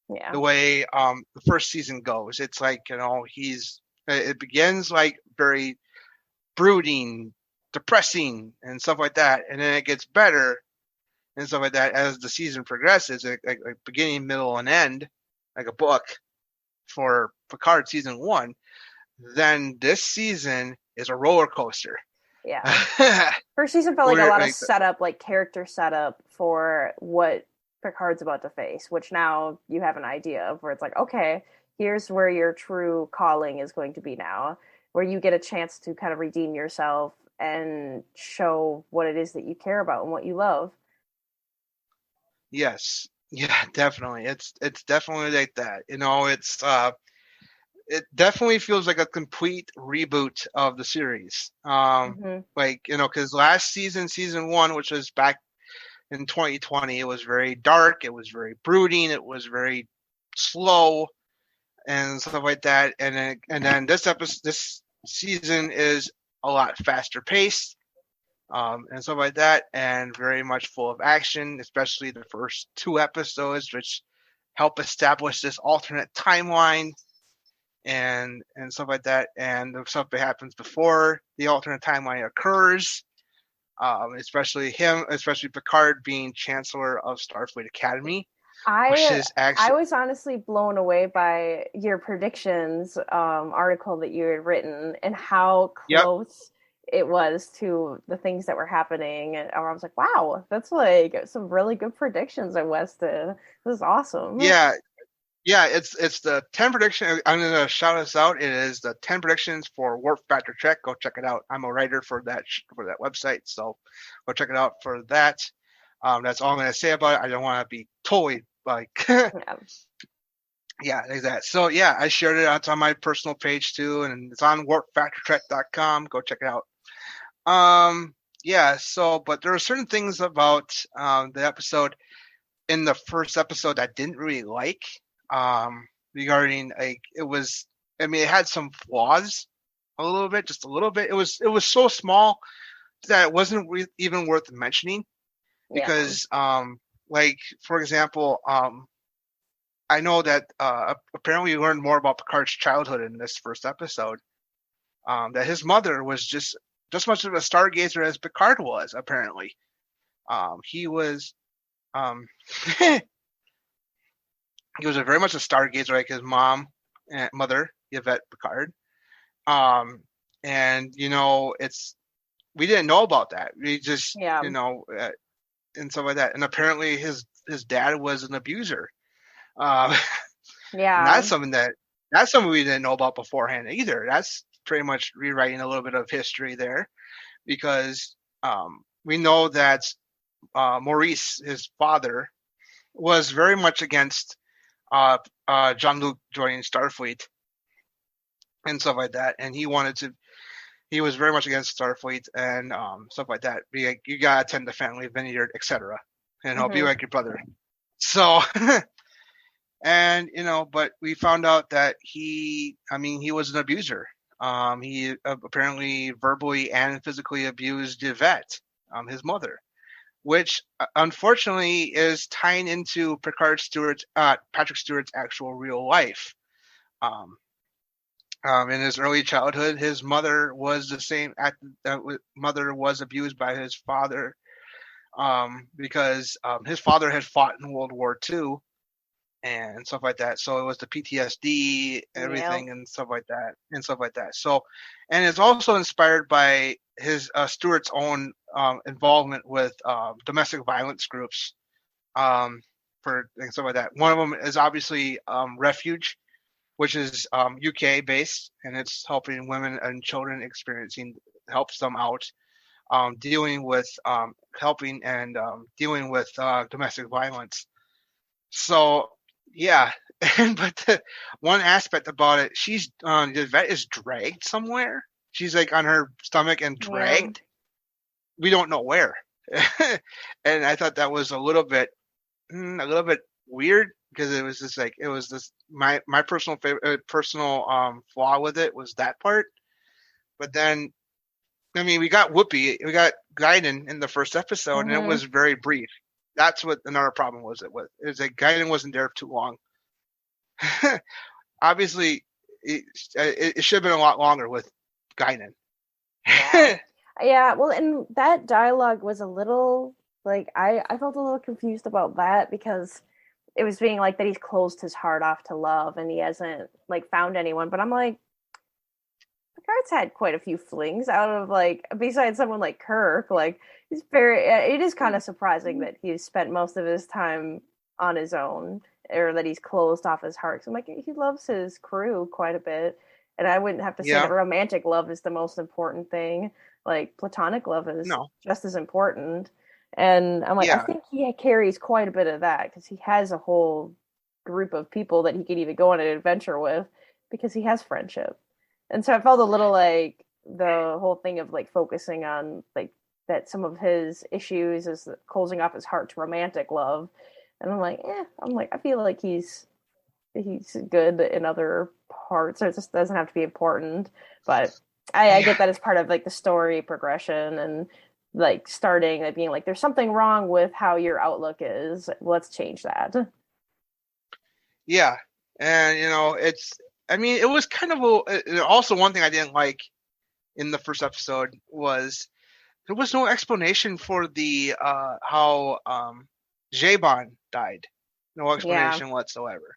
Yeah. The way the first season goes, it's like, it begins like very brooding, depressing, and stuff like that, and then it gets better and stuff like that as the season progresses, like beginning, middle, and end, like a book for Picard season 1. Then this season is a roller coaster. Yeah. First season felt like a lot of setup, like character setup for what Picard's about to face, which now you have an idea of, where it's like, okay, here's where your true calling is going to be now, where you get a chance to kind of redeem yourself and show what it is that you care about and what you love. Yes. Yeah, definitely. It's definitely like that. It definitely feels like a complete reboot of the series. Like, because last season 1, which was back in 2020, it was very dark, it was very brooding, it was very slow and stuff like that. And then this season is a lot faster paced, and stuff like that, and very much full of action, especially the first 2 episodes, which help establish this alternate timeline and stuff like that, and the stuff that happens before the alternate timeline occurs, especially Picard being Chancellor of Starfleet Academy. I was honestly blown away by your predictions article that you had written, and how close it was to the things that were happening. And I was like, wow, that's like some really good predictions that Wes did. This is awesome. Yeah, it's the 10 prediction. I'm going to shout us out. It is the 10 predictions for Warp Factor Trek. Go check it out. I'm a writer for that website, so go check it out for that. That's all I'm going to say about it. I don't want to be totally like, yeah, like that. So yeah, I shared it. It's on my personal page too, and it's on warpfactortrek.com. Go check it out. Yeah. So, but there are certain things about the episode in the first episode I didn't really like. Regarding, like, it had some flaws just a little bit. It was so small that it wasn't even worth mentioning, because like, for example, I know that apparently we learned more about Picard's childhood in this first episode, that his mother was just much of a stargazer as Picard was. Apparently he was he was very much a stargazer, like his mother, Yvette Picard. And we didn't know about that. We just, and stuff like that. And apparently his dad was an abuser. That's something we didn't know about beforehand either. That's pretty much rewriting a little bit of history there, because we know that Maurice, his father, was very much against Jean-Luc joining Starfleet and stuff like that, and he was very much against Starfleet and stuff like that. Be like, you gotta attend the family vineyard, etc., and I'll be like your brother. So and but we found out that he was an abuser. He apparently verbally and physically abused Yvette, his mother, which unfortunately is tying into Patrick Stewart's actual real life. In his early childhood, his mother was mother was abused by his father, because his father had fought in World War II and stuff like that. So it was the PTSD, everything, and stuff like that. So, and it's also inspired by his Stewart's own involvement with domestic violence groups, for and stuff like that. One of them is obviously Refuge, which is UK based, and it's helping women and children helps them out, dealing with domestic violence. So yeah, but the one aspect about it, the vet is dragged somewhere. She's like on her stomach and dragged. We don't know where. And I thought that was a little bit weird, because it was just like, my personal flaw with it was that part. But then I mean, we got Gaiden in the first episode, and it was very brief. That's what another problem was. Is that Gaiden wasn't there too long. Obviously, it should have been a lot longer with Gaiden. Yeah, well, and that dialogue was a little like I felt a little confused about that because it was being like that he's closed his heart off to love and he hasn't like found anyone. But I'm like, Picard's had quite a few flings out of like besides someone like Kirk. Like he's very. It is kind of surprising that he's spent most of his time on his own, or that he's closed off his heart. So I'm like, he loves his crew quite a bit, and I wouldn't have to say that romantic love is the most important thing. Like platonic love is just as important. And I'm like, I think he carries quite a bit of that because he has a whole group of people that he could even go on an adventure with because he has friendship. And so I felt a little like the whole thing of like focusing on like that some of his issues is closing off his heart to romantic love. And I'm like, I feel like he's good in other parts. It just doesn't have to be important. But I get that as part of like the story progression and like starting and being like, there's something wrong with how your outlook is. Let's change that. Yeah. And, it was kind of also one thing I didn't like in the first episode was there was no explanation for the how Jaybon died. No explanation whatsoever.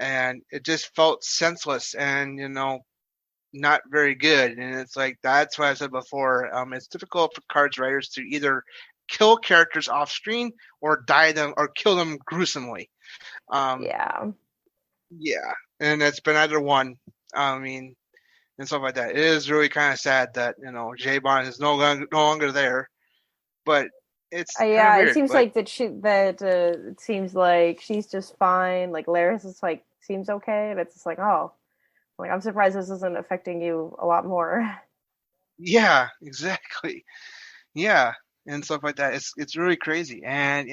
And it just felt senseless and, not very good. And it's like, that's what I said before. It's difficult for Picard's writers to either kill characters off screen or die them or kill them gruesomely. Yeah. And it's been either one. And stuff like that. It is really kind of sad that, Jaybon is no longer there, but it's weird, it seems like it seems like she's just fine. Like Laris is like, seems okay. And it's just like, oh, like, I'm surprised this isn't affecting you a lot more. Yeah, exactly. Yeah, and stuff like that. It's really crazy. And,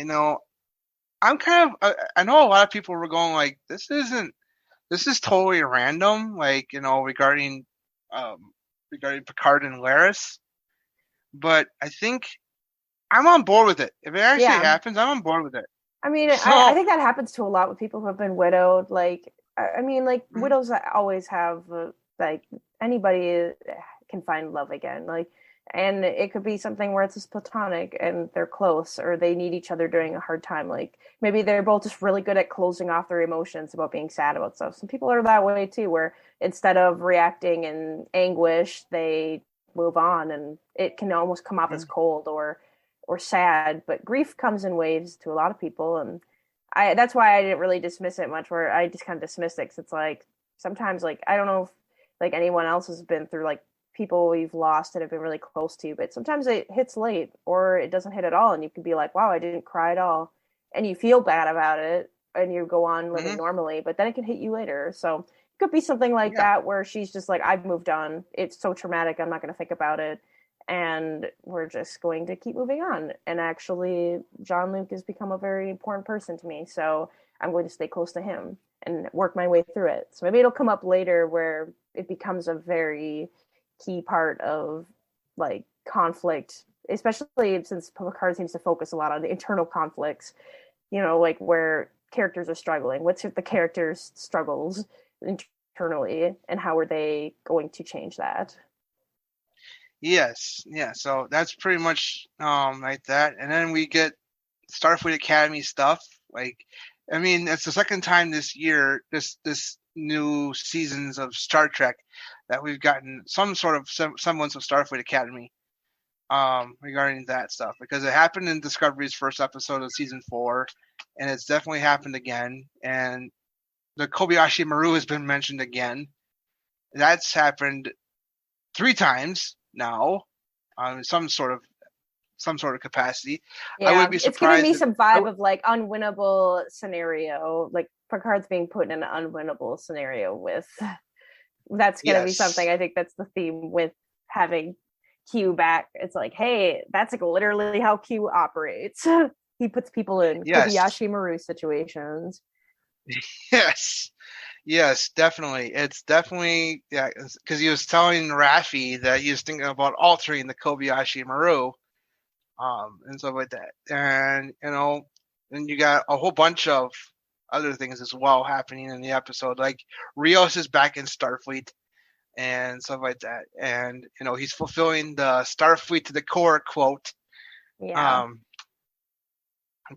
I'm kind of, I know a lot of people were going like, this is totally random, like, regarding Picard and Laris. But I think I'm on board with it. If it actually happens, I'm on board with it. I mean, I think that happens to a lot with people who have been widowed. Like, I mean, like widows always have like anybody can find love again. Like, and it could be something where it's just platonic and they're close or they need each other during a hard time. Like maybe they're both just really good at closing off their emotions about being sad about stuff. Some people are that way too, where instead of reacting in anguish, they move on, and it can almost come off as cold or sad. But grief comes in waves to a lot of people, and that's why I didn't really dismiss it much, where I just kind of dismissed it because it's like sometimes like I don't know if like anyone else has been through like people we've lost that have been really close to, but sometimes it hits late or it doesn't hit at all, and you can be like, wow, I didn't cry at all, and you feel bad about it and you go on living normally, but then it can hit you later. So it could be something like that where she's just like, I've moved on, it's so traumatic, I'm not going to think about it, and we're just going to keep moving on. And actually, Jean-Luc has become a very important person to me, so I'm going to stay close to him and work my way through it. So maybe it'll come up later where it becomes a very key part of like conflict, especially since Picard seems to focus a lot on the internal conflicts, like where characters are struggling. What's the characters' struggles internally, and how are they going to change that? Yes, yeah. So that's pretty much like that, and then we get Starfleet Academy stuff. Like, I mean, it's the second time this year, this new seasons of Star Trek, that we've gotten some sort of semblance of Starfleet Academy regarding that stuff, because it happened in Discovery's first episode of season 4, and it's definitely happened again. And the Kobayashi Maru has been mentioned again. That's happened 3 times now, some sort of capacity. Yeah, I would be surprised. It's giving me some vibe of like unwinnable scenario, like Picard's being put in an unwinnable scenario with. That's going to be something. I think that's the theme with having Q back. It's like, hey, that's like literally how Q operates. He puts people in Kobayashi Maru situations. Yes. Yes, definitely. It's definitely, yeah, because he was telling Raffi that he was thinking about altering the Kobayashi Maru, and stuff like that. And and you got a whole bunch of other things as well happening in the episode. Like Rios is back in Starfleet and stuff like that. And he's fulfilling the Starfleet to the core quote, Yeah. um,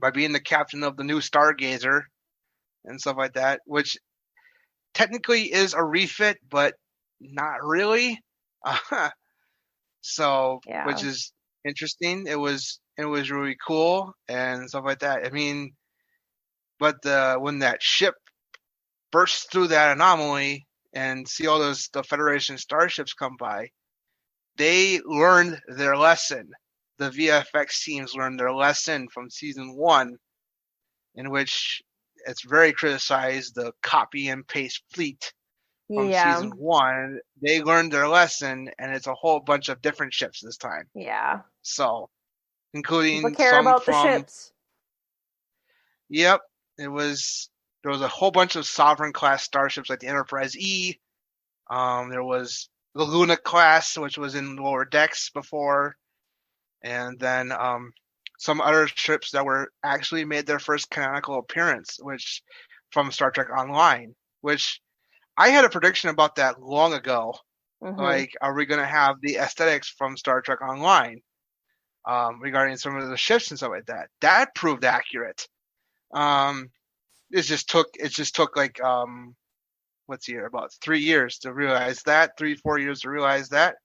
by being the captain of the new Stargazer and stuff like that, which technically is a refit, but not really. So, which Yeah. is interesting. It was really cool and stuff like that. I mean, but when that ship bursts through that anomaly and see all the Federation starships come by, they learned their lesson. The VFX teams learned their lesson from season 1, in which it's very criticized the copy and paste fleet from Yeah. season 1. They learned their lesson, and it's a whole bunch of different ships this time. Yeah. So, People including care some about the from, ships. yep, there was a whole bunch of Sovereign class starships like the Enterprise E. There was the Luna class, which was in lower decks before, and then some other ships that were actually made their first canonical appearance, which from Star Trek Online, which I had a prediction about that long ago. Mm-hmm. Like, are we going to have the aesthetics from Star Trek Online, regarding some of the ships and stuff like that? That proved accurate. It just took like what's the year, about 3 years to realize that, 3-4 years to realize that.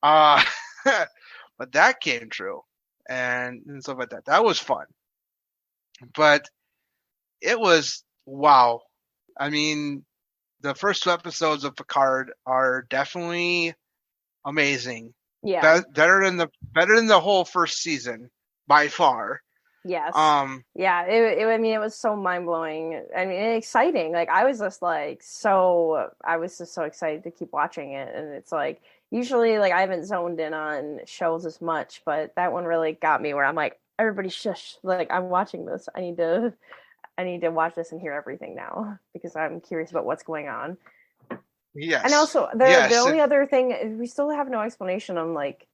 Uh, but that came true, and stuff like that. That was fun, but it was wow. I mean, the first 2 episodes of Picard are definitely amazing. Yeah. Better than the whole first season by far. Yes. Um, Yeah. I mean, it was so mind blowing. I mean, exciting. Like I was just so excited to keep watching it, and it's like usually like I haven't zoned in on shows as much, but that one really got me where I'm like, everybody shush! Like I'm watching this. I need to watch this and hear everything now because I'm curious about what's going on. And yes, also, the yes, only other thing we still have no explanation on like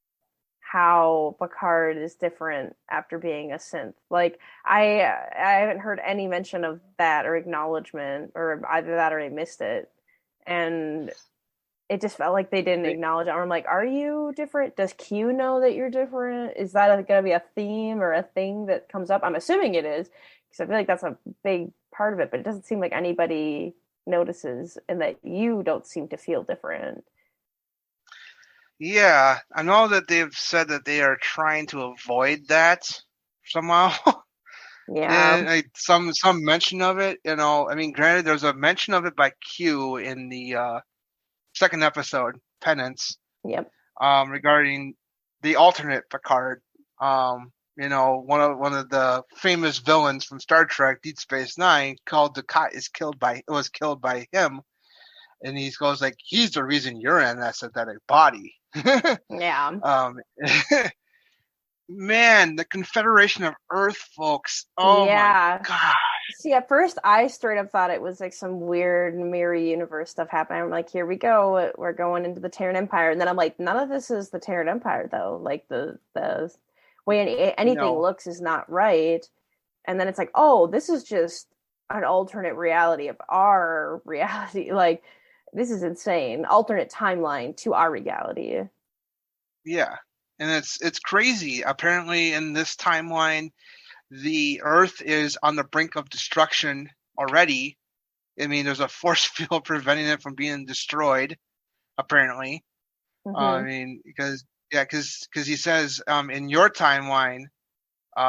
how Picard is different after being a synth. Like I haven't heard any mention of that or acknowledgement, or either that or I missed it. And it just felt like they didn't acknowledge it. I'm like, are you different? Does Q know that you're different? Is that going to be a theme or a thing that comes up? I'm assuming it is, because I feel like that's a big part of it, but it doesn't seem like anybody notices, and that you don't seem to feel different. yeah. I know that they've said that they are trying to avoid that somehow. Yeah. And like some mention of it, I mean, granted, there's a mention of it by Q in the second episode, Penance, Yep. regarding the alternate Picard. One of the famous villains from Star Trek, Deep Space Nine, called Dukat was killed by him, and he goes like, he's the reason you're in that synthetic body. Yeah. um, Man, the Confederation of Earth, folks. Oh my Yeah. god. See, at first I straight up thought it was like some weird mirror universe stuff happening. I'm like, here we go. We're going into the Terran Empire. And then I'm like, none of this is the Terran Empire though. Like the way anything No. looks is not right. And then it's like, oh, this is just an alternate reality of our reality. Like, this is insane. Alternate timeline to our reality. Yeah. And it's crazy. Apparently in this timeline, the Earth is on the brink of destruction already. I mean, there's a force field preventing it from being destroyed, apparently. I mean, because he says, in your timeline,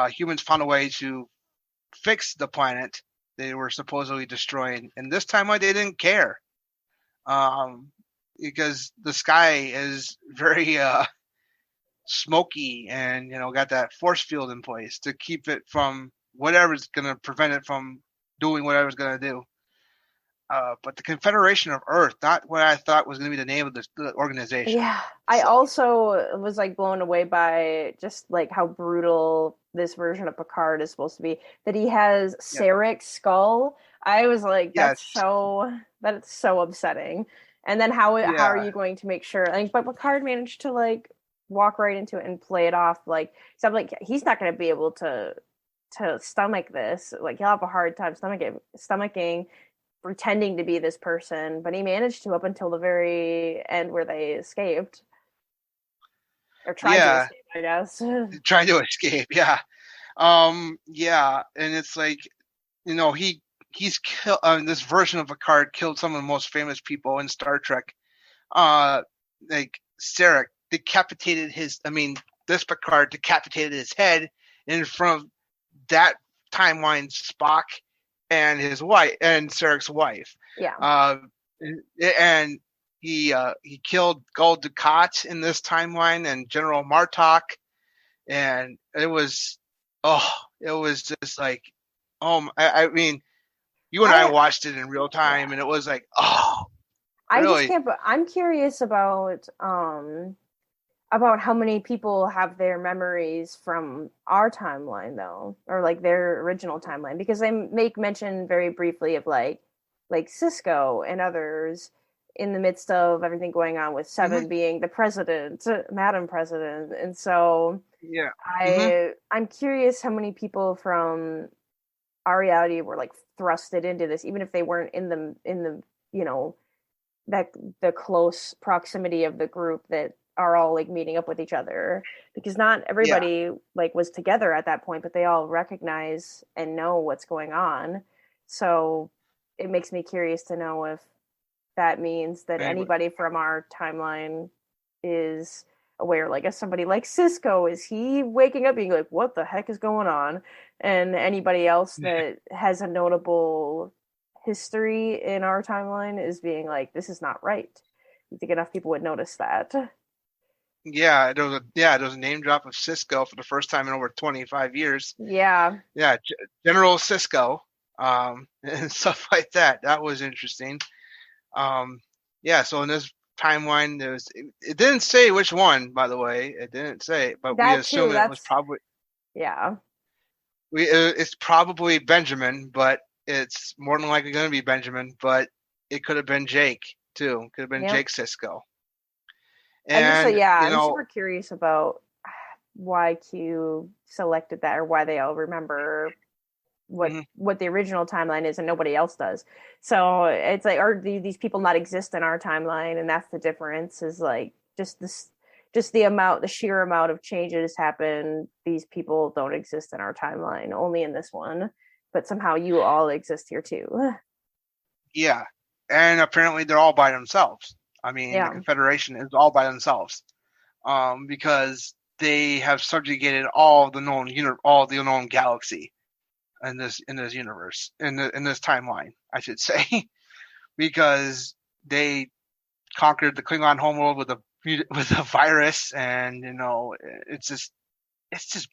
humans found a way to fix the planet they were supposedly destroying. And this timeline, they didn't care, because the sky is very smoky, and got that force field in place to keep it from whatever's going to prevent it from doing whatever's going to do. But the Confederation of Earth, not what I thought was going to be the name of the organization. Yeah, I also was like blown away by just like how brutal this version of Picard is supposed to be. That he has Sarek's skull I was like, Yeah, that's so upsetting. And then how are yeah, you going to make sure? Like, but Picard managed to like walk right into it and play it off like. So I'm like, he's not going to be able to stomach this. Like, he'll have a hard time stomaching pretending to be this person. But he managed to up until the very end where they escaped or tried to yeah. escape, I guess. Trying to escape. Yeah, yeah, and it's like, he's killed. This version of Picard killed some of the most famous people in Star Trek. Like Sarek decapitated his. I mean, this Picard decapitated his head in front of that timeline's Spock and his wife and Sarek's wife. Yeah. And he killed Gul Dukat in this timeline and General Martok, and it was just like, I mean, you and I watched it in real time, and it was like, I really? just can't. But I'm curious about how many people have their memories from our timeline though, or like their original timeline, because they make mention very briefly of like Cisco and others in the midst of everything going on with Seven being the president, Madam President, and so Yeah. I'm curious how many people from our reality were like thrusted into this, even if they weren't in the that the close proximity of the group that are all like meeting up with each other, because not everybody like was together at that point, but they all recognize and know what's going on. So it makes me curious to know if that means that anybody from our timeline is aware. Like, if somebody like Cisco, is he waking up being like, what the heck is going on? And anybody else that has a notable history in our timeline is being like, this is not right. I think enough people would notice that. Yeah, there was a name drop of Cisco for the first time in over 25 years. Yeah. Yeah, General Cisco, and stuff like that. That was interesting. Yeah, so in this timeline, it didn't say which one, by the way. It didn't say, but we assume it was probably. Yeah. It's probably Benjamin, but it's more than likely going to be Benjamin, but it could have been Jake too. Could have been Jake Cisco. And I'm super curious about why Q selected that, or why they all remember what the original timeline is and nobody else does. So it's like, are these people not exist in our timeline? And that's the difference, is like just the sheer amount of changes happen. These people don't exist in our timeline, only in this one, but somehow you all exist here too. Yeah. And apparently they're all by themselves. I mean, the Confederation is all by themselves, because they have subjugated all the known galaxy in this universe, in this timeline, I should say, because they conquered the Klingon homeworld with a virus, and it's just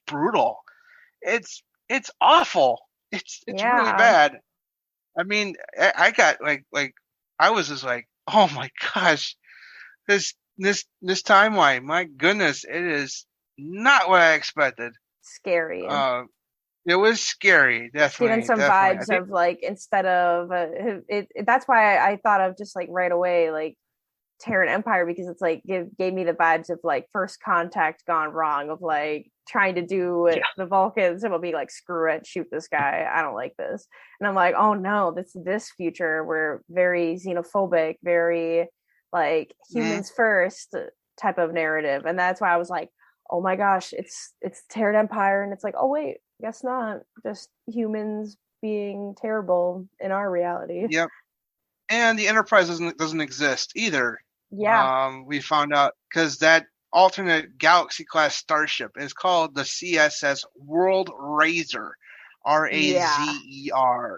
brutal. It's awful. It's really bad. I mean, I got like I was just like, oh my gosh, this timeline, my goodness, it is not what I expected. Scary. It was scary, definitely. Even some vibes of like, instead of that's why I thought of just like right away like Terran Empire, because it's like gave me the vibes of like First Contact gone wrong, of like trying to do the Vulcans, and will be like, screw it, shoot this guy, I don't like this. And I'm like, oh no, this future, we're very xenophobic, very like humans first type of narrative. And that's why I was like, oh my gosh, it's Terran Empire, and it's like, oh wait, guess not, just humans being terrible in our reality. Yep. And the Enterprise doesn't exist either. Yeah. We found out, because that alternate galaxy class starship is called the CSS World Razor, Razer.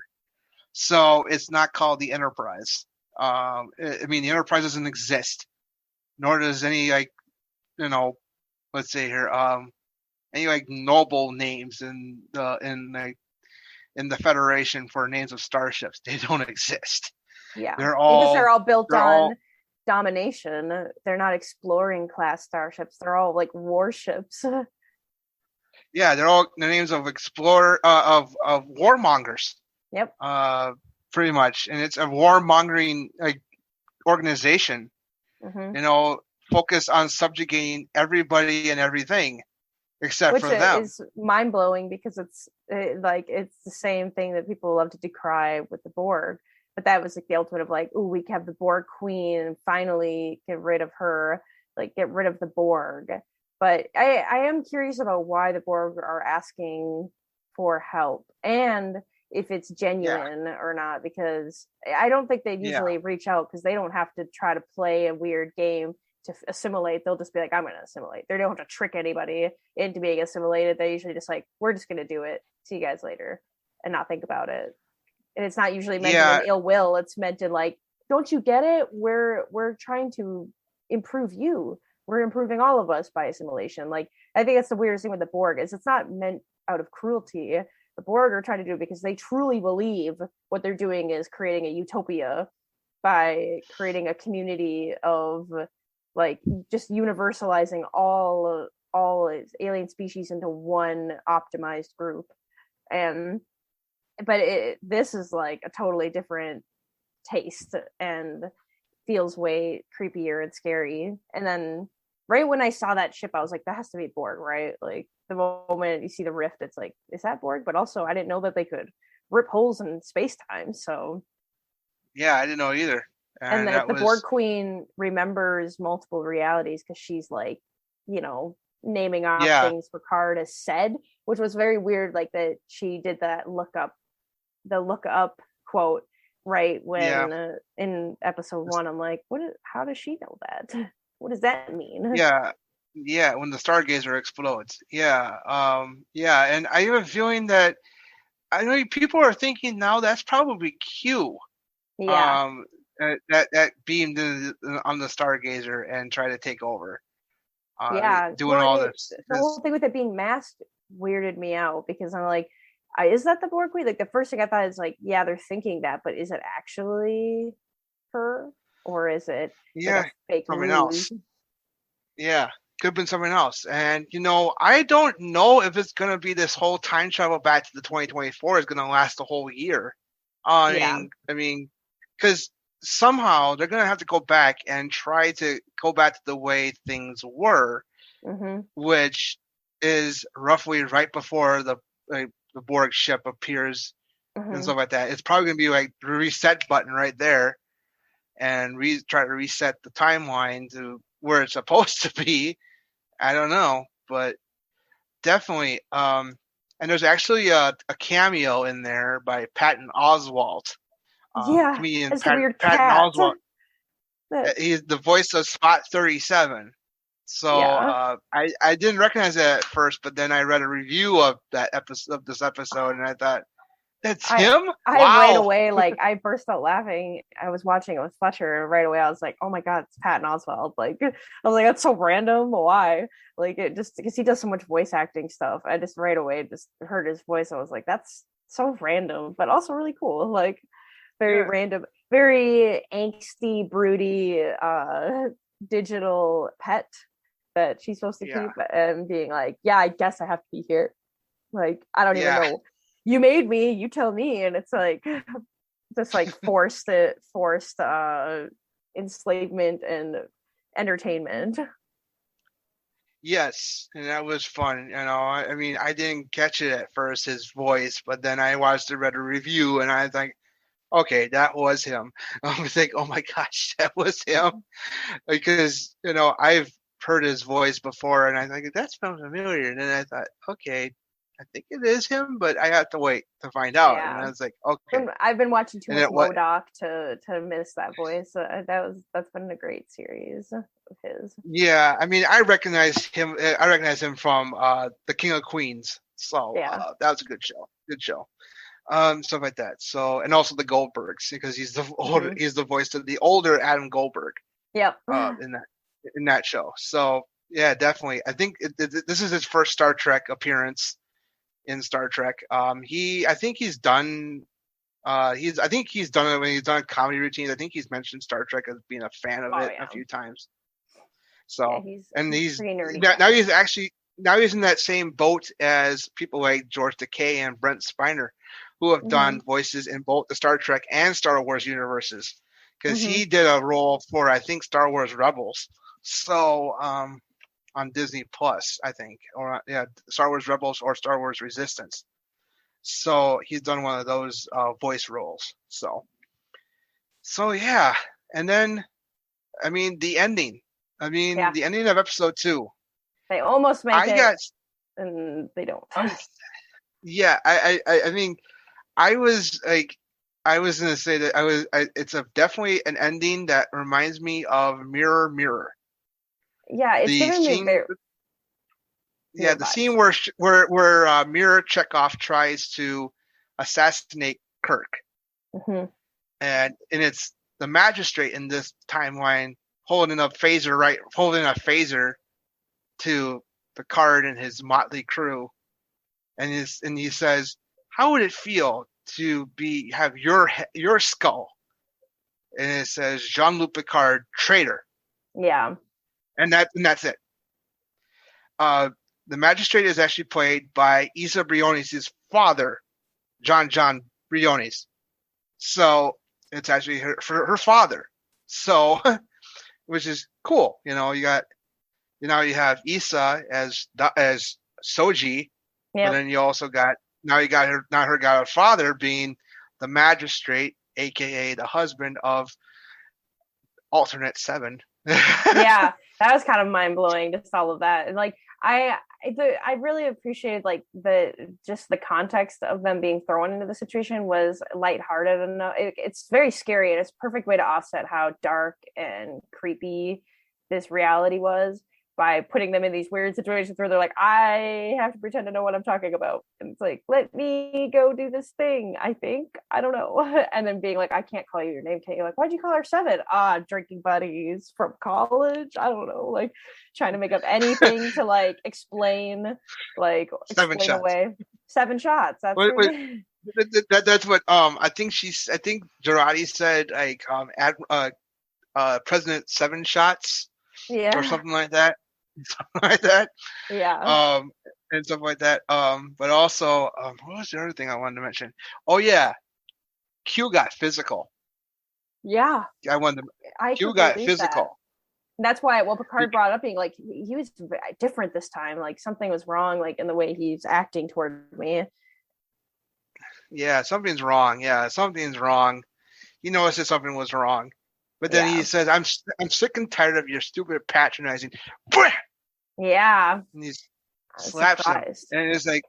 So it's not called the Enterprise. I mean, the Enterprise doesn't exist, nor does any let's say here, any like noble names in the Federation for names of starships. They don't exist. Yeah, they're all built on domination. They're not exploring class starships. They're all like warships. Yeah, they're all the names of warmongers. Yep. pretty much, and it's a warmongering like organization. Focused on subjugating everybody and everything except Which for them. Is mind-blowing because it's the same thing that people love to decry with the Borg, but that was like the ultimate of like, oh, we have the Borg queen and finally get rid of her, like get rid of the Borg. But I am curious about why the Borg are asking for help and if it's genuine or not, because I don't think they'd usually reach out because they don't have to try to play a weird game to assimilate. They'll just be like, I'm going to assimilate. They don't have to trick anybody into being assimilated. They usually just like, we're just going to do it. See you guys later, and not think about it. And it's not usually meant in ill will. It's meant in like, don't you get it? We're trying to improve you. We're improving all of us by assimilation. Like, I think that's the weirdest thing with the Borg is it's not meant out of cruelty. The Borg are trying to do it because they truly believe what they're doing is creating a utopia by creating a community of like just universalizing all alien species into one optimized group. But this is like a totally different taste and feels way creepier and scary. And then right when I saw that ship, I was like, that has to be Borg, right? Like the moment you see the rift, it's like, is that Borg? But also I didn't know that they could rip holes in space-time. So yeah, I didn't know either. And the Borg queen remembers multiple realities because she's like, naming off things Picard has said, which was very weird. Like that she did that look up quote right when in episode 1. I'm like, how does she know that? What does that mean? Yeah, when the Stargazer explodes. Yeah, and I have a feeling that I know people are thinking now that's probably Q. Yeah. That beamed on the Stargazer and tried to take over. Doing all this. The whole thing with it being masked weirded me out because I'm like, is that the Borg queen? Like the first thing I thought is like, yeah, they're thinking that, but is it actually her or is it like fake something else? Yeah, could have been something else. And I don't know if it's gonna be this whole time travel back to the 2024 is gonna last the whole year. I mean, because somehow they're going to have to go back and try to go back to the way things were, which is roughly right before the Borg ship appears and stuff like that. It's probably going to be like the reset button right there and try to reset the timeline to where it's supposed to be. I don't know, but definitely. And there's actually a cameo in there by Patton Oswalt. Comedian Patton Oswalt. He's the voice of Spot 37. So I didn't recognize that at first, but then I read a review of this episode, and I thought, that's him? I right away, I burst out laughing. I was watching it with Fletcher, and right away I was like, oh my god, it's Patton Oswalt. Like, I was like, that's so random. Why? Like, it just because he does so much voice acting stuff. I just right away just heard his voice. I was like, that's so random, but also really cool. Like, very random, very angsty, broody, digital pet that she's supposed to keep, and being like, yeah, I guess I have to be here. Like, I don't even know. You made me, you tell me. And it's like, just like forced enslavement and entertainment. Yes, and that was fun. I mean, I didn't catch it at first, his voice, but then I read a review, and I was like, okay, that was him. I was like, oh my gosh, that was him. Because, I've heard his voice before, and I think that sounds familiar. And then I thought, okay, I think it is him, but I have to wait to find out. Yeah. And I was like, okay. I've been watching too much MODOK to miss that voice. That's been a great series of his. Yeah, I mean, I recognize him. I recognize him from The King of Queens. So that was a good show. Good show. Stuff like that. So, and also the Goldbergs, because he's the older, he's the voice of the older Adam Goldberg. Yep. In that show. So yeah, definitely. I think this is his first Star Trek appearance in Star Trek. I think he's done it when he's done comedy routines. I think he's mentioned Star Trek as being a fan of it a few times. So he's now he's in that same boat as people like George Takei and Brent Spiner, who have done voices in both the Star Trek and Star Wars universes, because he did a role for, I think, Star Wars Rebels. So on Disney Plus, I think, or Star Wars Rebels or Star Wars Resistance. So he's done one of those voice roles. So yeah, and then I mean the ending. The ending of episode 2. They almost make and they don't. Yeah, I mean, I was gonna say that it's definitely an ending that reminds me of Mirror Mirror. Yeah, it's giving me the scene where Mirror Chekhov tries to assassinate Kirk, and it's the magistrate in this timeline holding a phaser to Picard and his motley crew, and he says, "How would it feel to have your skull?" And it says, "Jean-Luc Picard, traitor." Yeah. And that's it. The magistrate is actually played by Isa Briones' father, John Briones. So it's actually her father. So, which is cool. You have Isa as Soji, but then you also got her father being the magistrate, aka the husband of alternate 7. Yeah, that was kind of mind blowing, just all of that, and like I really appreciated like the context of them being thrown into the situation was lighthearted enough. It's very scary, and it's a perfect way to offset how dark and creepy this reality was by putting them in these weird situations where they're like, I have to pretend to know what I'm talking about, and it's like, let me go do this thing, I don't know, and then being like, I can't call you your name, can't you? Like, why'd you call her 7? Drinking buddies from college, I don't know, like trying to make up anything to like explain 7 shots away 7 shots. That's that's what I think Girardi said, like President 7 shots, or something like that. Yeah. And stuff like that. But also, what was the other thing I wanted to mention? Oh yeah, Q got physical. Yeah. Q got physical. That's why Picard brought up being like, he was different this time. Like something was wrong, like in the way he's acting toward me. Yeah, something's wrong. He noticed that something was wrong. But then he says, I'm sick and tired of your stupid patronizing. Yeah. And he slaps him. And it's like,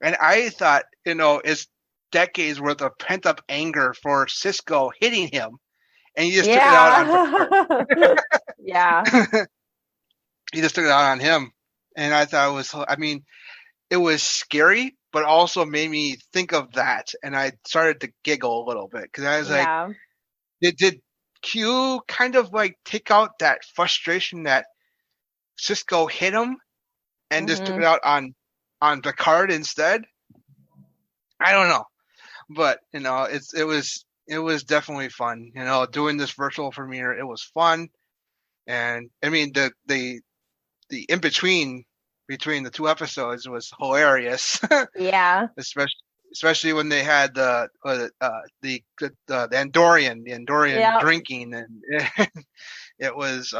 and I thought, it's decades worth of pent up anger for Sisko hitting him. And he just took it out on Picard. Yeah. He just took it out on him. And I thought it was scary, but also made me think of that. And I started to giggle a little bit because I was like, did Q kind of like take out that frustration that Sisko hit him and just took it out on Picard instead? I don't know, but it was definitely fun. Doing this virtual premiere, it was fun, and I mean the in between the 2 episodes was hilarious. Yeah, especially when they had the Andorian drinking, and it was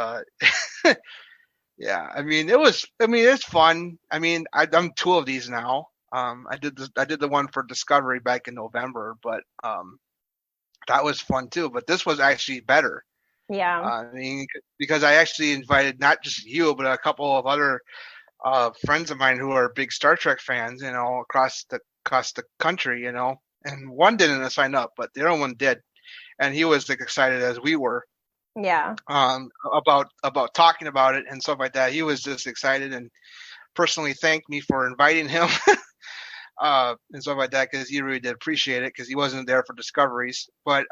yeah. It's fun. I've done 2 of these now. I did the one for Discovery back in November, but that was fun too. But this was actually better. Yeah. Because I actually invited not just you, but a couple of other friends of mine who are big Star Trek fans, across the country, and one didn't sign up, but the other one did, and he was like excited as we were. Yeah. About talking about it and stuff like that. He was just excited and personally thanked me for inviting him, and stuff like that, because he really did appreciate it, because he wasn't there for Discoveries. But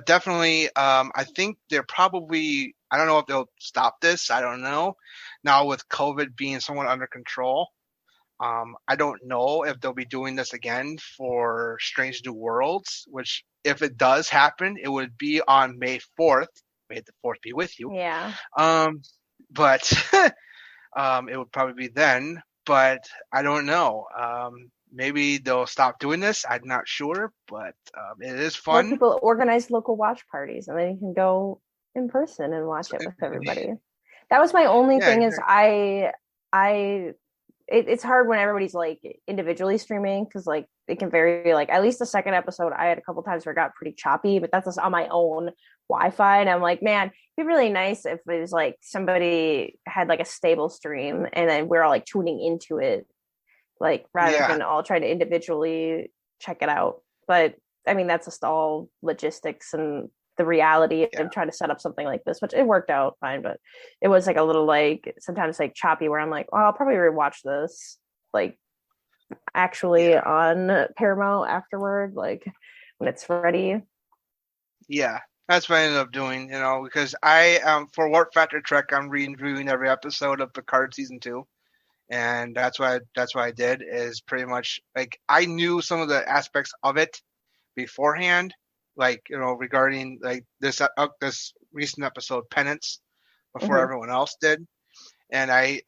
definitely, I think they're probably, I don't know if they'll stop this. I don't know. Now with COVID being somewhat under control, I don't know if they'll be doing this again for Strange New Worlds, which if it does happen, it would be on May 4th. May the 4th be with you. Yeah. But it would probably be then, but I don't know. maybe they'll stop doing this. I'm not sure, but it is More fun. people organize local watch parties, and then you can go in person and watch it with everybody. That was my only thing. Exactly. It's hard when everybody's like individually streaming, because like it can vary. Like at least the second episode, I had a couple times where it got pretty choppy, but that's just on my own Wi-Fi, and I'm like, man, it'd be really nice if it was like somebody had like a stable stream, and then we're all like tuning into it, like rather than all try to individually check it out. But I mean, that's just all logistics and the reality of trying to set up something like this, which it worked out fine, but it was like a little like sometimes like choppy, where I'm like, oh, I'll probably rewatch this like actually on Paramount afterward, like when it's ready. Yeah, that's what I ended up doing, because I for Warp Factor Trek, I'm reviewing every episode of Picard season 2. And that's what I did, is pretty much like I knew some of the aspects of it beforehand, like regarding like this recent episode Penance before everyone else did, and I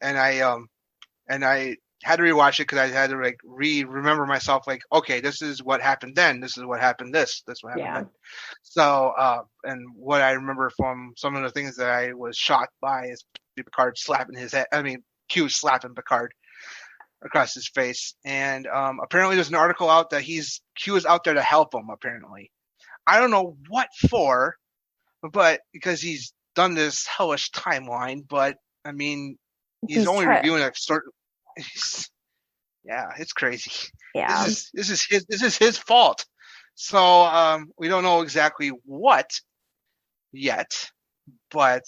had to rewatch it because I had to like remember myself, like, okay, this is what happened then, this is what happened this what happened then. So and what I remember from some of the things that I was shocked by is Picard slapping his head. I mean, Q slapping Picard across his face, and apparently there's an article out that Q is out there to help him. Apparently, I don't know what for, but because he's done this hellish timeline. But I mean, he's only reviewing a certain. It's crazy. Yeah, this is his fault. So we don't know exactly what yet. But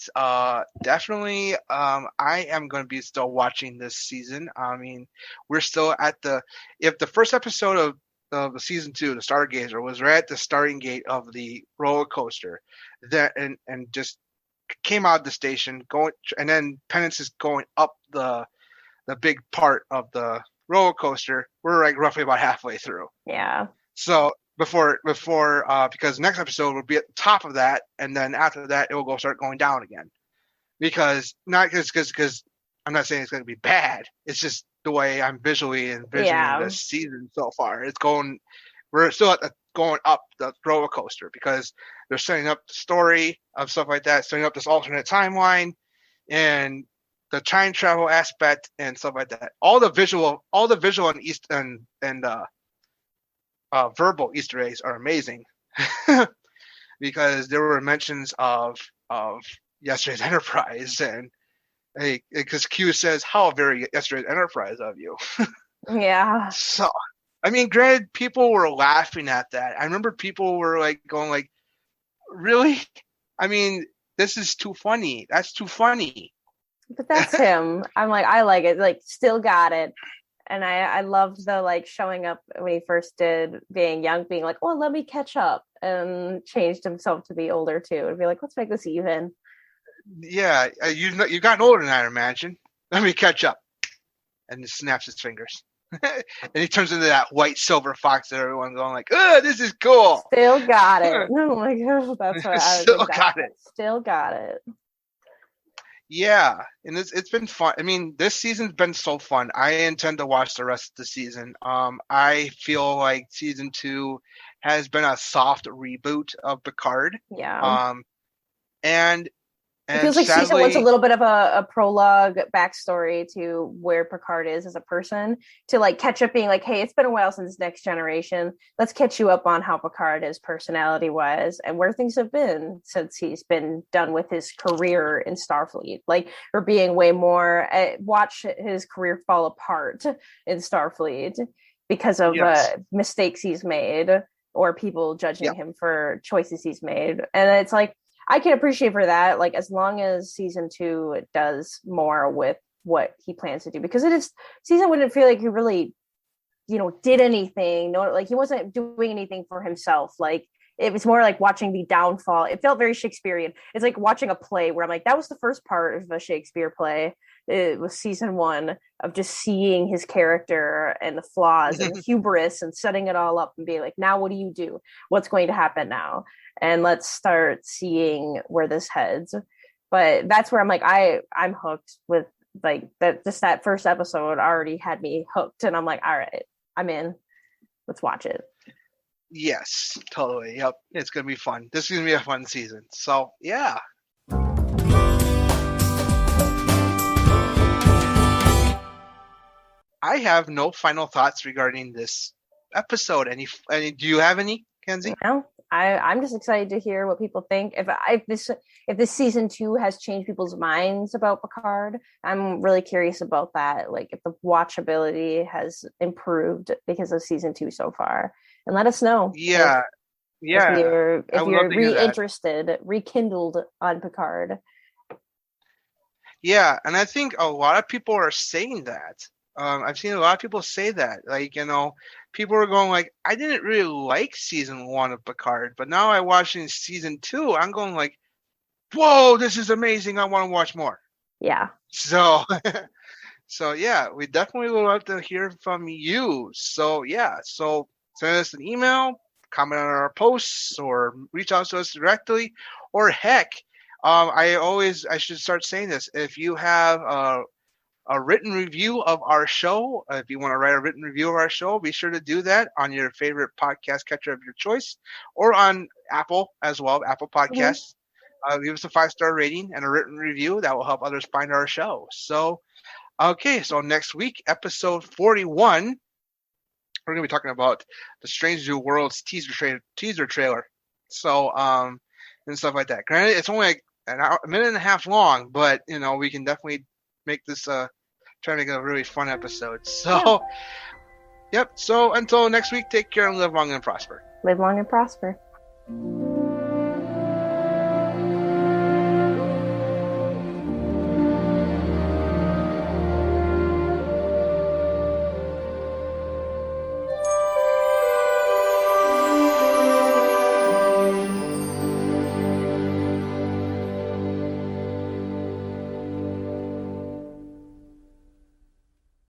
definitely, I am going to be still watching this season. I mean, we're still at if the first episode of the season 2, the Stargazer, was right at the starting gate of the roller coaster, that and just came out of the station going, and then Penance is going up the big part of the roller coaster. We're like roughly about halfway through. Yeah. So. Before because next episode will be at the top of that, and then after that it will start going down again. Because I'm not saying it's going to be bad. It's just the way I'm visually envisioning this season so far. We're still going up the roller coaster, because they're setting up the story of stuff like that, setting up this alternate timeline, and the time travel aspect and stuff like that. All the visual and verbal Easter eggs are amazing, because there were mentions of yesterday's Enterprise, and because Q says, "How very yesterday's Enterprise of you." Yeah. So, I mean, granted, people were laughing at that. I remember people were like going, like, "Really? I mean, this is too funny. That's too funny." But that's him. I'm like, I like it. Like, still got it. And I loved the like showing up when he first did being young, being like, "Oh, let me catch up," and changed himself to be older too, and be like, "Let's make this even." Yeah, you've gotten older than I imagine. Let me catch up, and just snaps his fingers, and he turns into that white silver fox that everyone's going like, "Oh, this is cool." Still got it. Oh my gosh, that's what I still got it. Still got it. Yeah, and it's been fun. I mean, this season's been so fun. I intend to watch the rest of the season. I feel like season 2 has been a soft reboot of Picard. Yeah. And it feels like sadly, season 1's a little bit of a prologue backstory to where Picard is as a person, to like catch up, being like, hey, it's been a while since Next Generation. Let's catch you up on how Picard is personality wise and where things have been since he's been done with his career in Starfleet. Like, we're being way more watch his career fall apart in Starfleet because of mistakes he's made, or people judging him for choices he's made. And it's like, I can appreciate for that, like, as long as season 2 does more with what he plans to do, because season wouldn't feel like he really, did anything. No, like, he wasn't doing anything for himself. Like, it was more like watching the downfall. It felt very Shakespearean. It's like watching a play where I'm like, that was the first part of a Shakespeare play. It was season 1 of just seeing his character and the flaws and the hubris and setting it all up and being like, now what do you do? What's going to happen now? And let's start seeing where this heads. But that's where I'm like, I'm hooked with like that. Just that first episode already had me hooked, and I'm like, all right, I'm in. Let's watch it. Yes, totally. Yep. It's going to be fun. This is going to be a fun season. So, yeah. I have no final thoughts regarding this episode. Any do you have any, Kenzie? No, I'm just excited to hear what people think. If this season 2 has changed people's minds about Picard, I'm really curious about that. Like, if the watchability has improved because of season 2 so far, and let us know. Yeah, if you're reinterested, rekindled on Picard. Yeah, and I think a lot of people are saying that. I've seen a lot of people say that. Like, people are going like, I didn't really like season 1 of Picard, but now I watched in season 2, I'm going like, whoa, this is amazing. I want to watch more. Yeah. So, yeah, we definitely would love to hear from you. So, yeah, send us an email, comment on our posts, or reach out to us directly, or heck, I should start saying this. If you have a written review of our show, if you want to write a written review of our show, be sure to do that on your favorite podcast catcher of your choice, or on Apple as well, Apple Podcasts. Give us a 5-star rating and a written review. That will help others find our show. So, okay, so next week, episode 41, we're going to be talking about the Strange New Worlds teaser trailer. So, and stuff like that. Granted, it's only like a minute and a half long, but we can definitely make this try to make it a really fun episode. So, yep. So until next week, take care and live long and prosper. Live long and prosper.